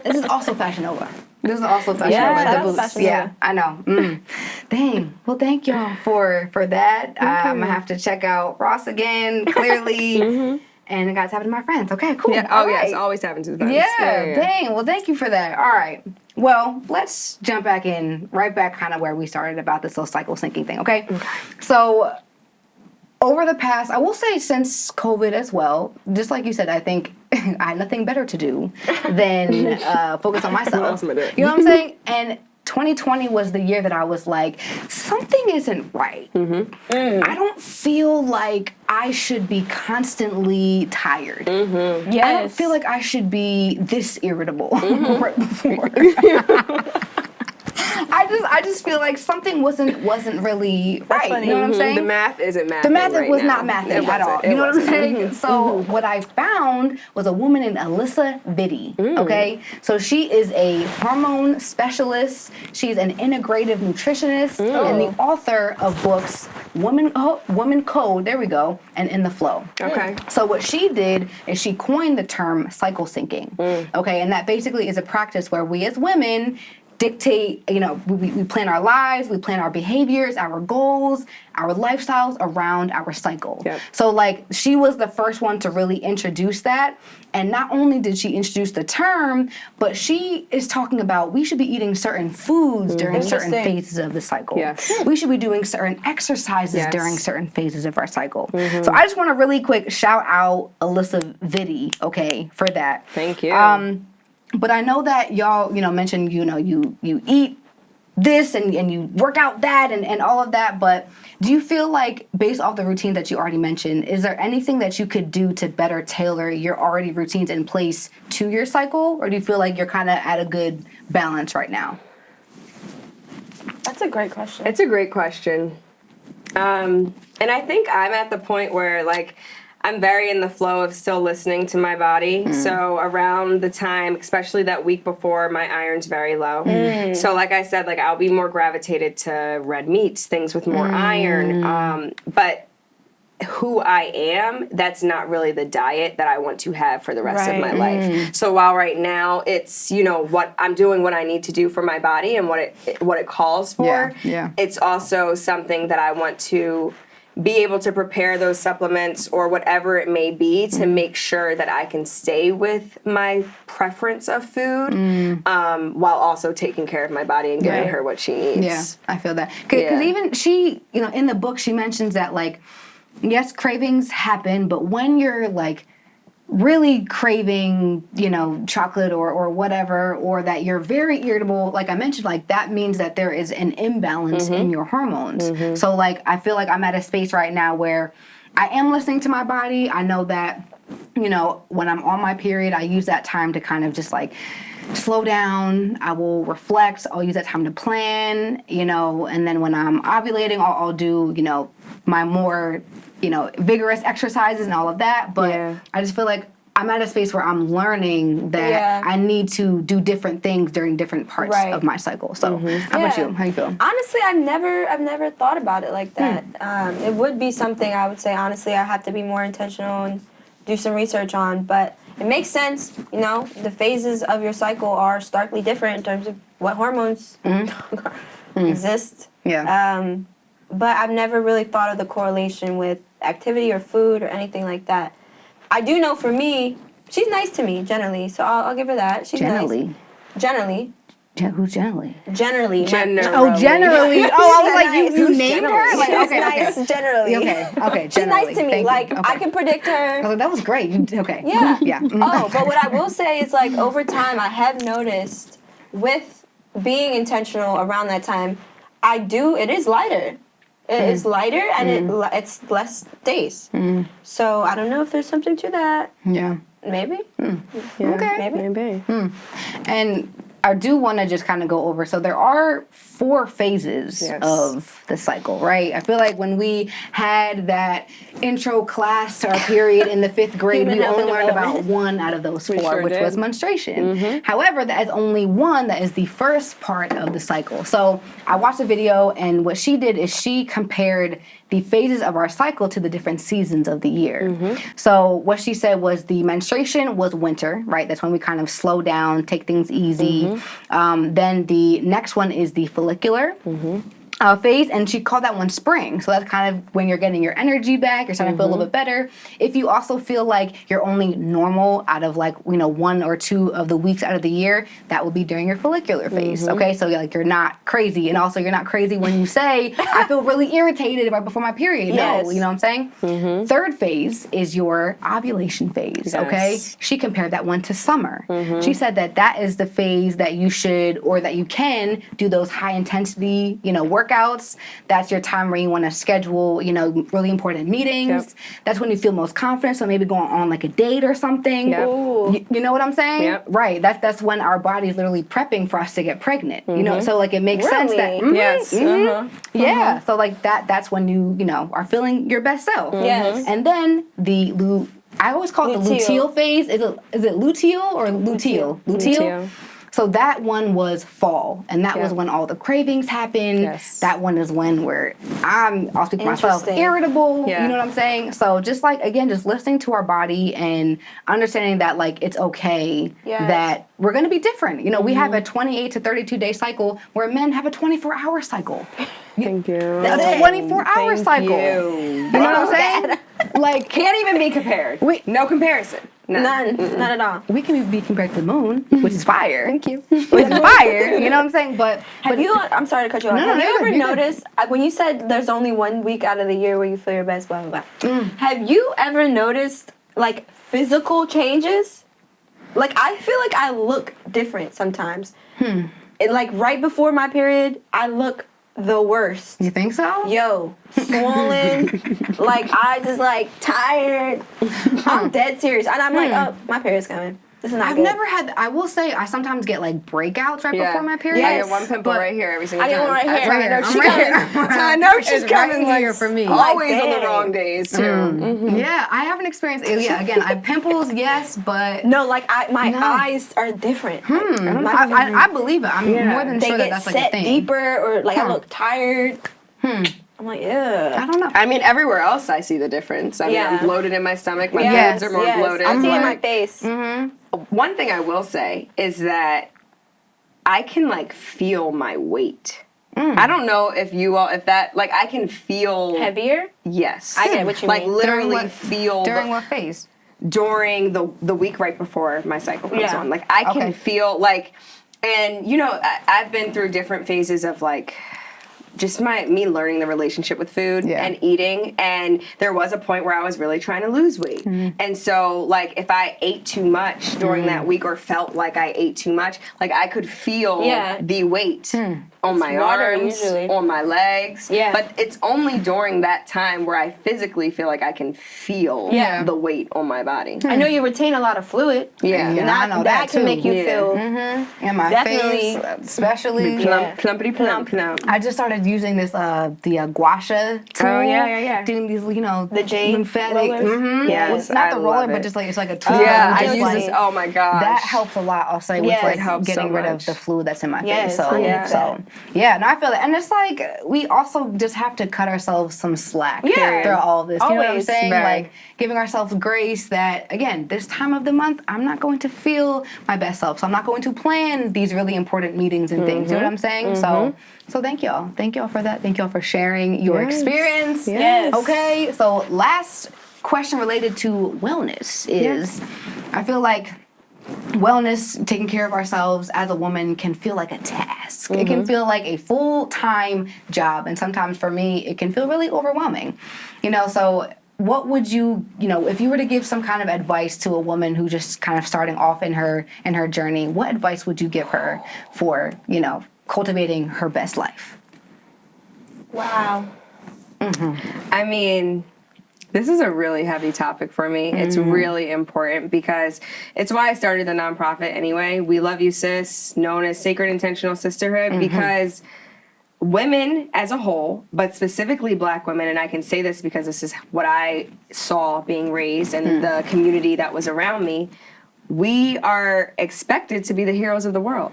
This is also Fashion Nova. This is also Fashion Yeah, Nova. that's The boots. Fashion Yeah, Nova. I know. Dang. Well, thank y'all for that. I'm gonna have to check out Ross again. Clearly. And it got to happen to my friends. Okay, cool. Yeah. All Oh yes, right. always happens to the friends. Yeah, dang. Well, thank you for that. All right. Well, let's jump back in, right back kind of where we started about this little cycle syncing thing, okay? So, over the past, I will say since COVID as well, just like you said, I think I had nothing better to do than focus on myself. else am I doing? You know what I'm saying? And 2020 was the year that I was like, something isn't right. I don't feel like I should be constantly tired. I don't feel like I should be this irritable right before. I just feel like something wasn't really right. funny. You know what I'm saying? The math isn't mathing. The math right was now. not mathing It at all. wasn't. You know what I'm It wasn't. saying? So what I found was a woman named Alyssa Vitti. Okay, so she is a hormone specialist. She's an integrative nutritionist and the author of books Woman Code. There we go, and In the Flow. Okay. So what she did is she coined the term cycle syncing. Okay, and that basically is a practice where we as women dictate, we plan our lives, we plan our behaviors, our goals, our lifestyles around our cycle. Yep. So like she was the first one to really introduce that. And not only did she introduce the term, but she is talking about we should be eating certain foods during certain Interesting. phases of the cycle. Yes. We should be doing certain exercises Yes. during certain phases of our cycle. So I just want to really quick shout out Alyssa Vitti, okay, for that. Thank you. But I know that y'all, mentioned, you eat this and you work out that and all of that, but do you feel like, based off the routine that you already mentioned, is there anything that you could do to better tailor your already routines in place to your cycle? Or do you feel like you're kind of at a good balance right now? That's a great question. It's a great question. And I think I'm at the point where, like, I'm very in the flow of still listening to my body. So around the time, especially that week before, my iron's very low. So like I said, like I'll be more gravitated to red meats, things with more iron. But who I am, that's not really the diet that I want to have for the rest of my life. So while right now it's, you know, what I'm doing, what I need to do for my body and what it calls for, it's also something that I want to be able to prepare those supplements or whatever it may be to make sure that I can stay with my preference of food while also taking care of my body and giving her what she needs. Yeah, I feel that. Because even she, you know, in the book, she mentions that, like, yes, cravings happen, but when you're, like, really craving, you know, chocolate or whatever, or that you're very irritable, like I mentioned, like that means that there is an imbalance in your hormones. So like, I feel like I'm at a space right now where I am listening to my body. I know that, you know, when I'm on my period, I use that time to kind of just like slow down. I will reflect. I'll use that time to plan, you know, and then when I'm ovulating, I'll do, you know, my more, you know, vigorous exercises and all of that. But I just feel like I'm at a space where I'm learning that I need to do different things during different parts of my cycle. So how about you? How you feel? Honestly, I've never thought about it like that. It would be something I would say, honestly, I have to be more intentional and do some research on. But it makes sense, you know, the phases of your cycle are starkly different in terms of what hormones exist. But I've never really thought of the correlation with activity or food or anything like that. I do know for me, she's nice to me generally, so I'll give her that. She's Generally. nice. Generally. Who's generally? Generally. Oh, generally. Oh, I was like, you named her? Like, She's okay, nice generally. Okay, She's nice to me. Thank like, you. Okay. I can predict her. I was like, that was great. Okay. Yeah. Yeah. Oh, but what I will say is, like, over time, I have noticed with being intentional around that time, it is lighter. It is lighter and it's less days. So I don't know if there's something to that. Yeah. Maybe. Okay. Maybe. And I do want to just kind of go over. So there are 4 phases of the cycle, right? I feel like when we had that intro class to our period in the 5th grade, we only learned about 1 out of those 4, which was menstruation. However, that is only one that is the first part of the cycle. So I watched a video, and what she did is she compared the phases of our cycle to the different seasons of the year. So what she said was the menstruation was winter, right? That's when we kind of slow down, take things easy. Then the next one is the follicular phase, and she called that one spring. So that's kind of when you're getting your energy back, you're starting to feel a little bit better. If you also feel like you're only normal out of, like, you know, 1 or 2 of the weeks out of the year, that will be during your follicular phase. Okay, so like you're not crazy, and also you're not crazy when you say I feel really irritated right before my period. No, you know what I'm saying? Third phase is your ovulation phase. Okay, she compared that one to summer. She said that that is the phase that you should, or that you can do those high intensity, you know, workouts. That's your time where you want to schedule, you know, really important meetings. That's when you feel most confident. So maybe going on like a date or something. You know what I'm saying? Right. That's when our body is literally prepping for us to get pregnant. You know, so like it makes sense that yeah. So like that's when you know, are feeling your best self. And then I always call it the luteal phase. Is it luteal or luteal? Luteal. So that one was fall, and that was when all the cravings happened. That one is when I'll speak for myself, irritable, you know what I'm saying? So just like, again, just listening to our body and understanding that, like, it's okay that we're going to be different. You know, we have a 28 to 32 day cycle where men have a 24-hour cycle. Thank you. That's a 24-hour cycle. You know what I'm saying? Like, can't even be compared. No comparison. None at all. We can be compared to the moon, which is fire. Thank you. Which is fire. You know what I'm saying? But I'm sorry to cut you off. Have you ever noticed, when you said there's only 1 week out of the year where you feel your best, blah, blah, blah. Have you ever noticed, like, physical changes? Like, I feel like I look different sometimes. Like, right before my period, I look the worst. You think so? Yo, swollen, like, eyes is like tired. I'm dead serious. And I'm like, oh, my period's coming. This is not I've good. never had. I will say I sometimes get like breakouts right Yeah. before my period. I get one pimple right here every single I time. get one right That's here. how I know I'm she's right coming. here. That's how I know she's It's right coming. Like, here for me. Always on the dang. wrong days too. Yeah, I haven't experienced. Yeah, again, I have pimples, yes, but No, like my No. eyes are different. I believe it. I'm more than They sure get that's like a set thing. deeper, or like I Huh. look tired. I'm like, yeah. I don't know. I mean, everywhere else I see the difference. I mean, Yeah. I'm bloated in my stomach. My Yes, boobs are more yes. bloated. I see it in my Like, face. one thing I will say is that I can like feel my weight. I don't know if you all, if that, like, I can feel. Heavier? Yes. I get what you like, mean. literally feel During what phase? during the week right before my cycle comes Yeah. on. Like, I can Okay. feel like, and you know, I've been through different phases of like, just me learning the relationship with food Yeah. and eating, and there was a point where I was really trying to lose weight. And so like if I ate too much during that week or felt like I ate too much, like I could feel the weight on my water arms, usually. on my legs. Yeah. But it's only during that time where I physically feel like I can feel Yeah. the weight on my body. I know you retain a lot of fluid. Yeah. And I know that can too. make you Yeah. feel In my Definitely. face, especially. Plump, plumpity plump, plump. I just started using this the gua sha tool. Oh, yeah. Doing these, you know, The jade lymphatic. rollers? Yes, Not I the roller, love but it. just like it's like a tool. Yeah, that I you just, use like, this. Oh my gosh. that helps a lot. I'll say Yes. with like It helps getting so rid of much. the fluid that's in my Yes, face. So I need so yeah, and I feel that, and it's like we also just have to cut ourselves some slack Yeah. through all this. You know what I'm Always. saying? Right. Like giving ourselves grace that again, this time of the month, I'm not going to feel my best self. So I'm not going to plan these really important meetings and things. You know what I'm saying? So thank y'all. Thank y'all for that. Thank y'all for sharing your experience. Yes. Okay, so last question related to wellness is I feel like wellness, taking care of ourselves as a woman can feel like a task. It can feel like a full-time job, and sometimes for me it can feel really overwhelming. You know, so what would you know, if you were to give some kind of advice to a woman who just kind of starting off in her journey, what advice would you give her for, you know, cultivating her best life? wow. I mean, this is a really heavy topic for me. It's really important because it's why I started the nonprofit anyway. We Love You Sis, known as Sacred Intentional Sisterhood, because women as a whole, but specifically Black women, and I can say this because this is what I saw being raised and the community that was around me, we are expected to be the heroes of the world.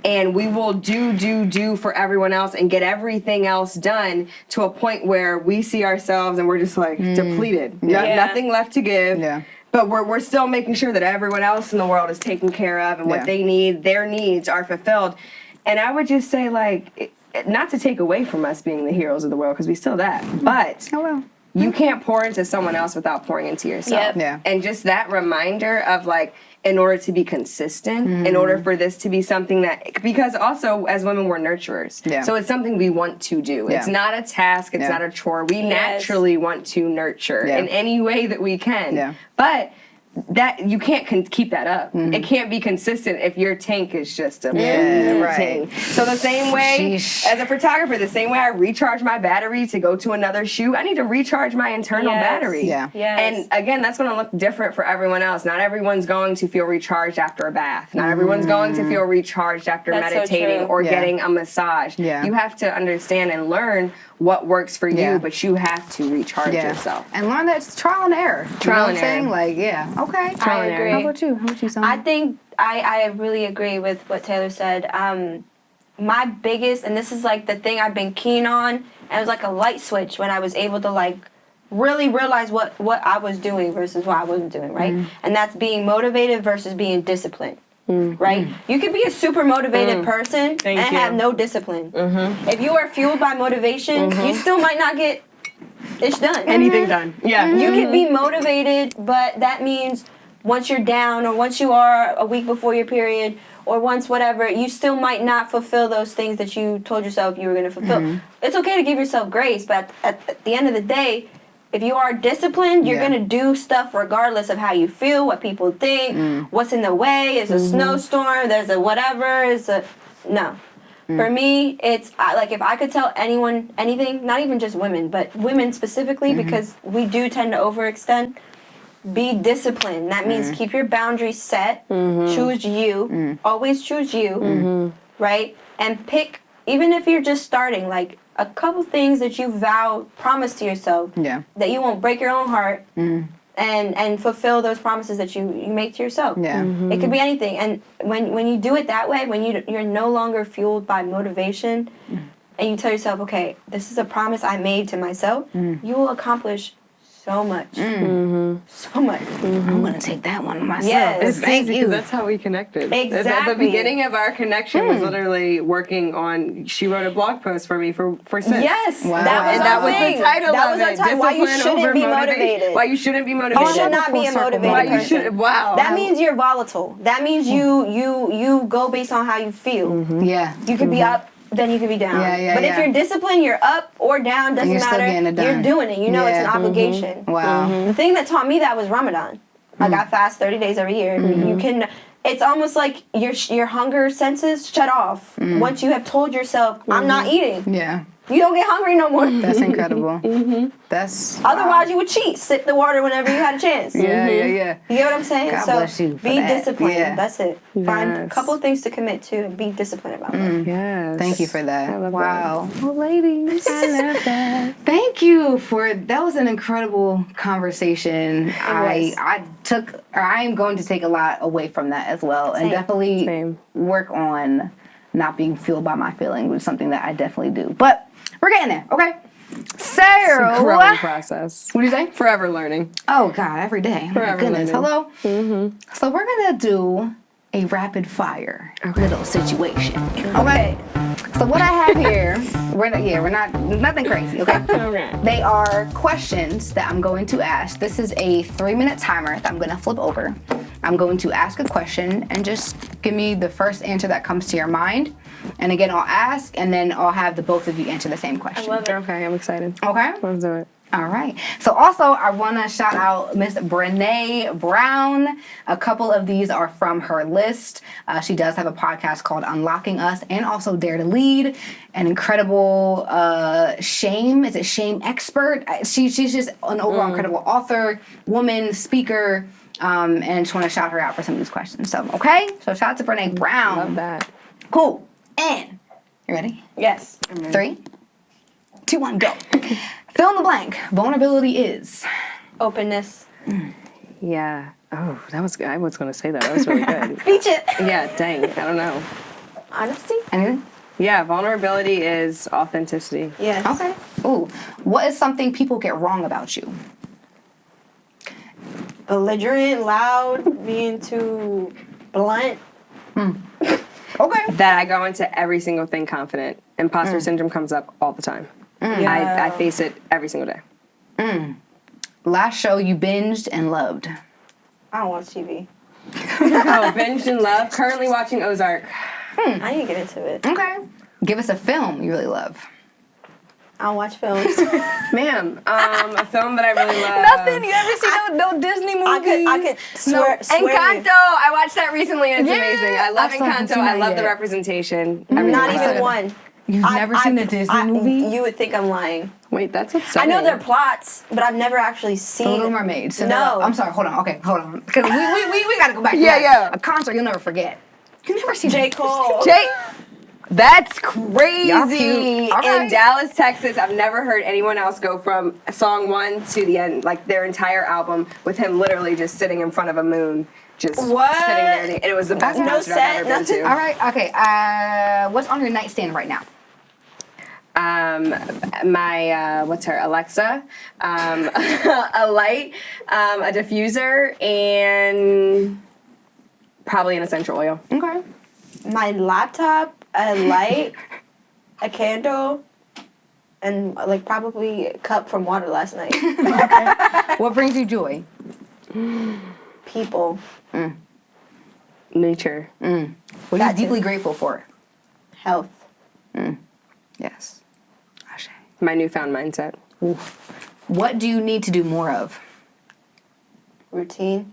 And we will do for everyone else and get everything else done to a point where we see ourselves and we're just like depleted. Nothing left to give. Yeah. But we're still making sure that everyone else in the world is taken care of and what they need, their needs are fulfilled. And I would just say, like, not to take away from us being the heroes of the world, because we still that, but you can't pour into someone else without pouring into yourself. Yep. Yeah. And just that reminder of like, in order to be consistent, in order for this to be something that, because also as women we're nurturers. Yeah. So it's something we want to do. Yeah. It's not a task, it's not a chore. We naturally want to nurture in any way that we can. Yeah. But that you can't keep that up. It can't be consistent if your tank is just a tank. So the same way as a photographer, the same way I recharge my battery to go to another shoot, I need to recharge my internal battery. Yeah. Yes. And again, that's going to look different for everyone else. Not everyone's going to feel recharged after a bath. Not everyone's going to feel recharged after That's so meditating true. or getting a massage. Yeah. You have to understand and learn what works for you, but you have to recharge yourself. And learn that it's trial and error. Trial you know and what I'm saying? error. Like, yeah, okay. I agree. How about you? How about you, Selma? I think I really agree with what Taylor said. My biggest, and this is like the thing I've been keen on, and it was like a light switch when I was able to like really realize what I was doing versus what I wasn't doing, right? And that's being motivated versus being disciplined. Right? You could be a super motivated person and have no discipline. If you are fueled by motivation, you still might not get it done. Anything done. Yeah. You can be motivated, but that means once you're down or once you are a week before your period or once whatever, you still might not fulfill those things that you told yourself you were going to fulfill. It's okay to give yourself grace, but at the end of the day, if you are disciplined, you're going to do stuff regardless of how you feel, what people think, what's in the way, is a snowstorm, there's a whatever, no. For me, it's like if I could tell anyone anything, not even just women, but women specifically, because we do tend to overextend, be disciplined. That means keep your boundaries set, choose you, always choose you, right? And pick, even if you're just starting, like a couple things that you promise to yourself that you won't break your own heart and fulfill those promises that you make to yourself. Yeah. It could be anything. And when you do it that way, when you're no longer fueled by motivation and you tell yourself, okay, this is a promise I made to myself, you will accomplish so much. So much. I'm gonna take that one myself. Yes. It's Thank crazy you. because that's how we connected. Exactly. The beginning of our connection was literally working on. She wrote a blog post for me for Sis. Yes, Wow. that was the title That of was it. the title. Why you Discipline shouldn't over be motivation. motivated. Why you shouldn't be motivated. You should not be a motivated Why you person. should. Wow. That means you're volatile. That means you go based on how you feel. Yeah. You could be up, then you could be down. But if you're disciplined, you're up or down, doesn't you're still getting matter. it done. You're doing it. You know it's an Yeah. obligation. Wow. The thing that taught me that was Ramadan. Like I fast 30 days every year. You can. It's almost like your hunger senses shut off once you have told yourself, "I'm not eating." Yeah. You don't get hungry no more. That's incredible. That's Otherwise, you would cheat, sip the water whenever you had a chance. Yeah. You get what I'm saying? God so bless you for be that. disciplined. Yeah. That's it. Find a Yes. couple of things to commit to and be disciplined about it. Yes. Thank you for that. I love wow. that. Well, ladies. I love that. Thank you for that. Was an incredible conversation. I am going to take a lot away from that as well, and Same. definitely Same. work on not being fueled by my feelings, which is something that I definitely do. But we're getting there. Okay. So, It's a growing process. what do you say? Forever learning. Oh God, every day. My Forever goodness. learning. Hello. So we're gonna do a rapid fire little situation. Okay. So what I have here, we're not nothing crazy. Okay. Okay. They are questions that I'm going to ask. This is a 3-minute timer that I'm gonna flip over. I'm going to ask a question and just give me the first answer that comes to your mind. And again, I'll ask and then I'll have the both of you answer the same question. Okay, I'm excited. Okay. Let's do it. All right. So also, I want to shout out Miss Brene Brown. A couple of these are from her list. She does have a podcast called Unlocking Us and also Dare to Lead. An incredible shame expert? She's just an overall incredible author, woman, speaker, and I just want to shout her out for some of these questions. So, okay? So shout out to Brene Brown. Love that. Cool. And, you ready? Yes. 3, 2, 1, go. Fill in the blank. Vulnerability is. Openness. Yeah. Oh, that was good. I was going to say that. That was really good. Beach it. Yeah, dang. I don't know. Honesty. Anything? Yeah, vulnerability is authenticity. Yes. Okay. Ooh. What is something people get wrong about you? Belligerent, loud, being too blunt. Okay. That I go into every single thing confident. Imposter syndrome comes up all the time. I face it every single day. Last show you binged and loved. I don't watch TV. Oh, binged and love. Currently watching Ozark. I need to get into it. Okay. Give us a film you really love. I don't watch films. Ma'am, a film that I really love. Nothing. You ever seen no Disney movies? I could swear. Encanto. I watched that recently and it's amazing. I love I still haven't Encanto. seen I that love the yet. representation. Not even one. You've never seen a Disney movie? You would think I'm lying. Wait, that's I upsetting. know their plots, but I've never actually The seen. Little Mermaid. So No. I'm sorry. Hold on. Okay. Hold on. Because we gotta go back. to Yeah, that. yeah. A concert you'll never forget. You never seen J. Cole. That's crazy. Y'all cute. All right. In Dallas, Texas, I've never heard anyone else go from song 1 to the end, like their entire album, with him literally just sitting in front of a moon, just What? sitting there. And it was the best No concert set, I've ever been nothing? to. All right. Okay. What's on your nightstand right now? My what's her Alexa, a light, a diffuser, and probably an essential oil. Okay. My laptop, a light, a candle, and like probably a cup from water last night. What brings you joy? People, Nature. What are you That too. deeply grateful for? health, Yes. Ashe. My newfound mindset. What do you need to do more of? routine.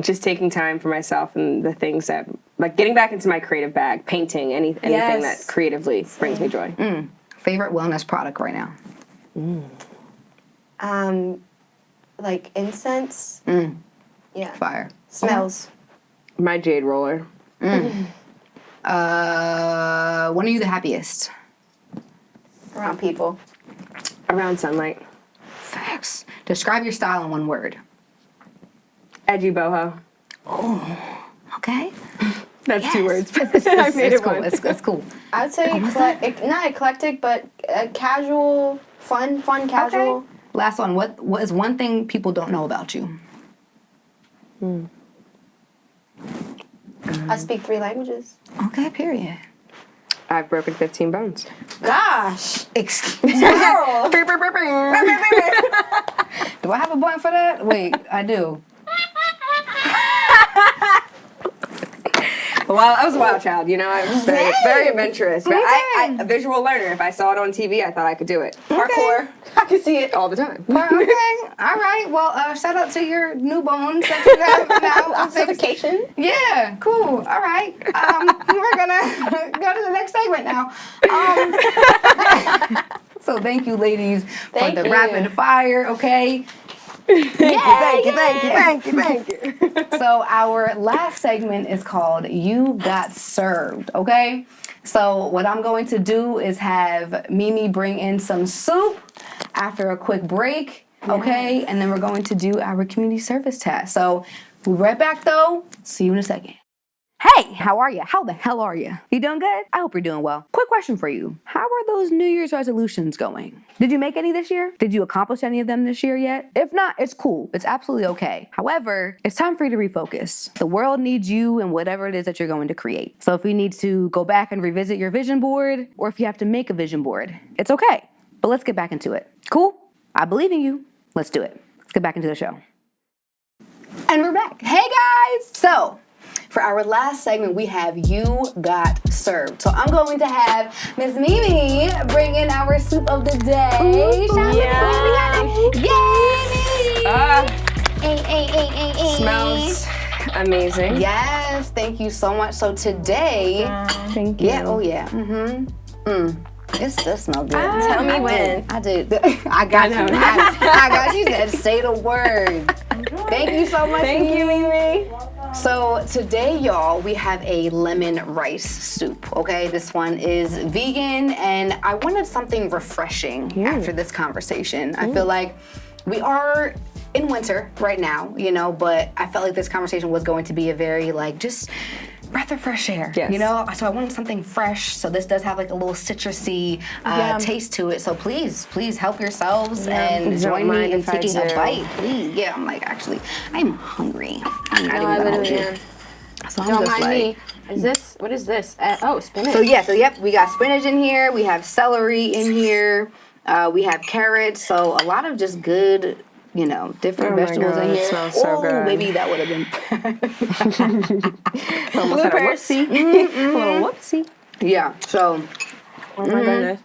Just taking time for myself and the things that, like getting back into my creative bag, painting, anything Yes. that creatively brings me joy. Favorite wellness product right now? Like incense. Yeah. Fire. Smells. My jade roller. When are you the happiest? Around people. Around sunlight. Facts. Describe your style in one word. Edgy boho. Okay. That's 2 words. I made it cool. one. It's cool. I would say not eclectic, but casual, fun, casual. Okay. Last one. What is one thing people don't know about you? I speak 3 languages. Okay, period. I've broken 15 bones. Gosh. Excuse me. Girl. Do I have a button for that? Wait, I do. Well, I was a wild child, you know. I was very adventurous. But Okay. I a visual learner. If I saw it on TV, I thought I could do it. Parkour. I could see it all the time. Well, okay. All right. Well, shout out to your new bones that you have now. Ossification. Yeah, cool. All right. We're gonna go to the next segment now. So thank you, ladies, for the rapid fire. Okay. Thank you. So our last segment is called "You Got Served." Okay. So what I'm going to do is have Mimi bring in some soup after a quick break. Okay, and then we're going to do our community service task. So we'll be right back though. See you in a second. Hey, how are you? How the hell are you? You doing good? I hope you're doing well. Quick question for you. How are those New Year's resolutions going? Did you make any this year? Did you accomplish any of them this year yet? If not, it's cool. It's absolutely okay. However, it's time for you to refocus. The world needs you and whatever it is that you're going to create. So if you need to go back and revisit your vision board, or if you have to make a vision board, it's okay. But let's get back into it. Cool? I believe in you. Let's do it. Let's get back into the show. And we're back. Hey guys! So, for our last segment, we have You Got Served. So I'm going to have Miss Mimi bring in our soup of the day. Yay! Smells amazing. Yes, thank you so much. So today, Thank you. yeah, oh yeah, It does smell good. Tell me when. I did. I got you. I got you. Said say the word. Thank you so much. Thank you, Mimi. So today, y'all, we have a lemon rice soup, okay? This one is vegan, and I wanted something refreshing after this conversation. I feel like we are in winter right now, you know, but I felt like this conversation was going to be a very, like, just breath of fresh air, you know? So I wanted something fresh, so this does have, like, a little citrusy taste to it. So please help yourselves and join me in taking a bite, please. Yeah, I'm like, actually, I'm hungry. I'm not even gonna hold you. So I'm Don't just mind like, me. What is this? Oh, spinach. so yep, we got spinach in here, we have celery in here, we have carrots, so a lot of just good, you know, different vegetables in it here. smells so good. Maybe that would have been Almost had a whoopsie. Little whoopsie. Yeah, so Oh my goodness.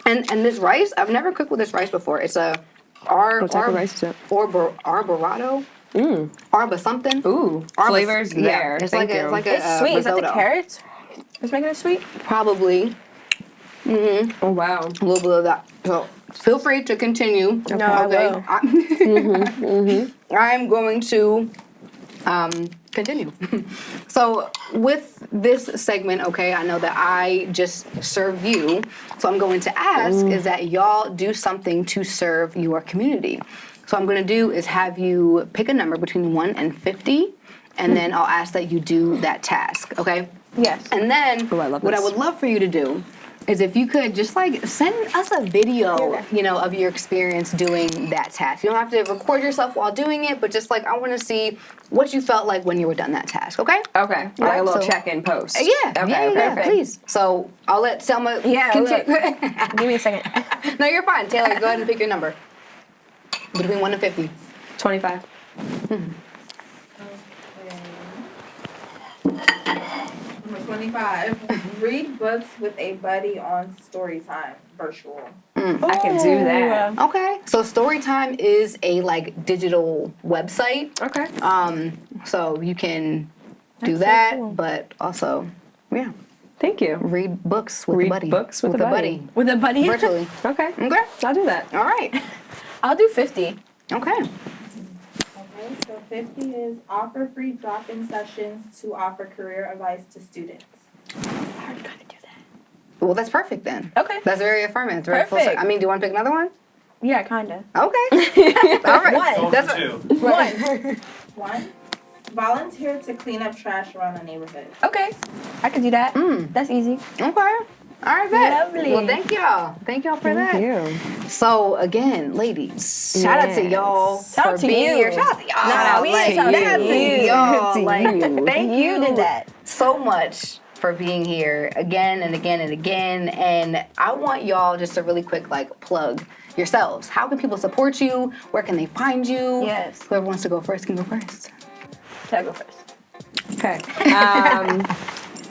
and this rice, I've never cooked with this rice before. It's a What type of rice is it? arborado. Arba something. Ooh, Arba, flavors there. It's Thank like you. a, it's like a It's sweet. Is that the risotto. carrots? What's making it sweet? Probably Oh wow. a little bit of that. So feel free to continue. No, I will. I'm going to continue. So with this segment, okay, I know that I just serve you. So I'm going to ask is that y'all do something to serve your community. So what I'm going to do is have you pick a number between 1 and 50, and then I'll ask that you do that task, okay? Yes. And then I love what I this. would love for you to do is if you could just like send us a video, you know, of your experience doing that task. You don't have to record yourself while doing it, but just like I want to see what you felt like when you were done that task, okay? Okay. Like a little so- check-in post. Yeah, Okay. yeah, Perfect. please. So I'll let Selma continue. Give me a second. No, you're fine. Taylor, go ahead and pick your number. Between 1 and 50. 25. Number 25. Read books with a buddy on Storytime virtual. I can do that. Okay. So Storytime is a like digital website. Okay. So you can do that, but also, yeah, Thank you. read books with Read a buddy. books with a buddy. With a buddy? Virtually. Okay. Okay. I'll do that. All right. I'll do 50. Okay. Okay, so 50 is offer free drop-in sessions to offer career advice to students. I already kind of do that. Well, that's perfect then. Okay. That's very affirming. It's very full Perfect. circle. I mean, do you want to pick another one? Yeah, kind of. Okay. All right. One. That's Two. One, volunteer to clean up trash around the neighborhood. Okay. I can do that. Mm. That's easy. Okay. All right, bet. Lovely. Well, thank y'all. Thank y'all for that. So, again, ladies, shout out to y'all Shout for out to being you. here. Shout out to y'all. No, we like, shout out to you. y'all. Like, thank You did that. so much for being here again and again and again. And I want y'all just to really quick, like, plug yourselves. How can people support you? Where can they find you? Yes. Whoever wants to go first can go first. Should I go first? Okay.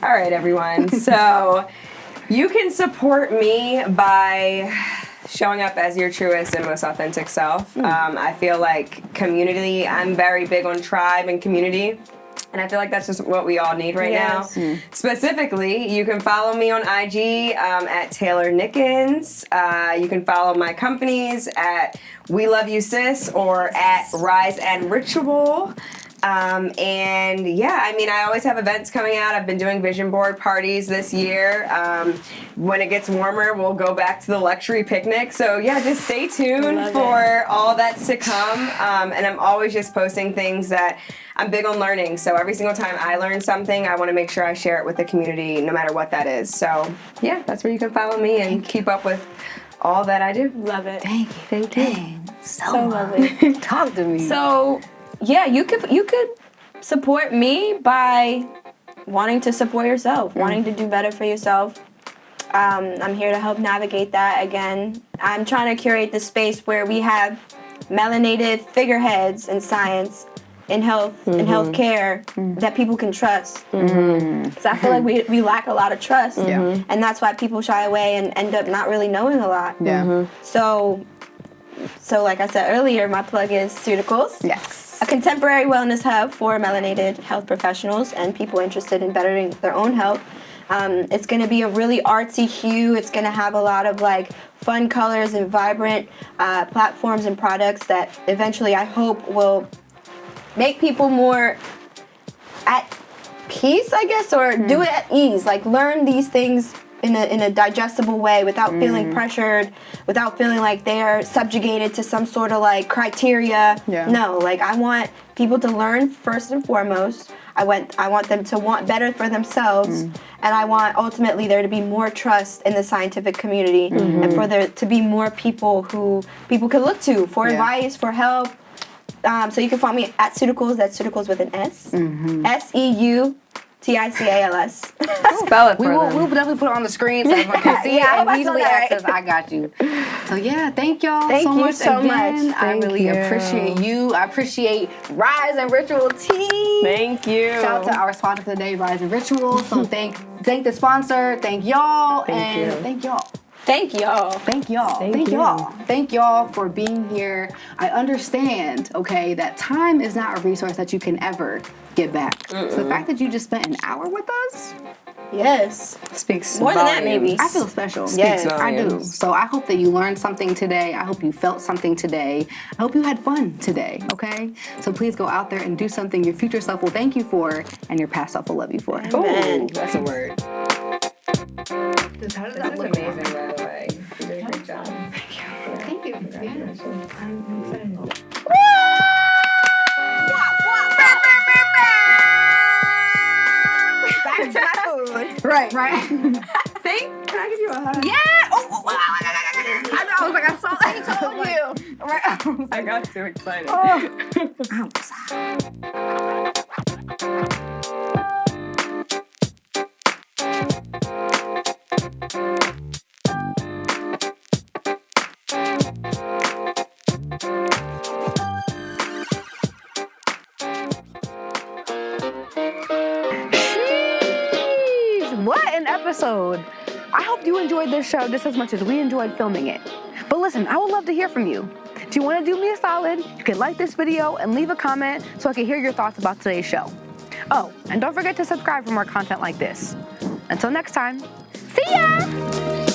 All right, everyone. So you can support me by showing up as your truest and most authentic self. I feel like community, I'm very big on tribe and community. And I feel like that's just what we all need right Yes. now. Specifically, you can follow me on IG at Taylor Nickens. You can follow my companies at We Love You Sis or at Rise and Ritual. And yeah, I mean, I always have events coming out. I've been doing vision board parties this year. When it gets warmer, we'll go back to the luxury picnic. So yeah, just stay tuned for all that's to come. And I'm always just posting things that I'm big on learning. So every single time I learn something, I want to make sure I share it with the community, no matter what that is. So yeah, that's where you can follow me and keep up with all that I do. Love it. Thank you. Thank you. Dang. So lovely. Talk to me. So, yeah, you could support me by wanting to support yourself, wanting to do better for yourself. I'm here to help navigate that. Again, I'm trying to curate the space where we have melanated figureheads in science, in health, in healthcare that people can trust. Because I feel like we lack a lot of trust, and that's why people shy away and end up not really knowing a lot. So like I said earlier, my plug is Seuticals. Yes. A contemporary wellness hub for melanated health professionals and people interested in bettering their own health. It's going to be a really artsy hue. It's going to have a lot of like fun colors and vibrant platforms and products that eventually I hope will make people more at peace, I guess, or do it at ease. Like learn these things in a digestible way without feeling pressured, without feeling like they are subjugated to some sort of like criteria. No, like I want people to learn first and foremost. I want them to want better for themselves, and I want ultimately there to be more trust in the scientific community, and for there to be more people who people can look to for advice, for help. So you can follow me at Seuticals. That's Seuticals with an S. Seuticals. Spell it for We'll them. definitely put it on the screen so everyone can see Yeah, I hope and I easily spelled that right. access. I got you. So yeah, thank y'all Thank so you much so again. much. I Thank really you. appreciate you. I appreciate Rise and Ritual team. Thank you. Shout out to our sponsor for the day, Rise and Ritual. So thank the sponsor, thank y'all, Thank you. thank y'all. Thank y'all. Thank y'all. Thank you. Y'all. Thank y'all for being here. I understand, okay, that time is not a resource that you can ever get back. So the fact that you just spent an hour with us, Yes. Speaks More than that, volumes. maybe. I feel special. Yes. I do. volumes. So I hope that you learned something today. I hope you felt something today. I hope you had fun today, okay? So please go out there and do something your future self will thank you for and your past self will love you for. Ooh, that's a word. How does This that is look? amazing, by the way. You did a great job. Thank you. Congratulations. I'm excited. Back to my food. Right. Can I give you a hug? Yeah. Oh, I know. I was like, I'm so I told you. Right. I got too excited. What an episode. I hope you enjoyed this show just as much as we enjoyed filming it. But listen, I would love to hear from you. If you want to do me a solid, you can like this video and leave a comment so I can hear your thoughts about today's show. Oh, and don't forget to subscribe for more content like this. Until next time, see ya!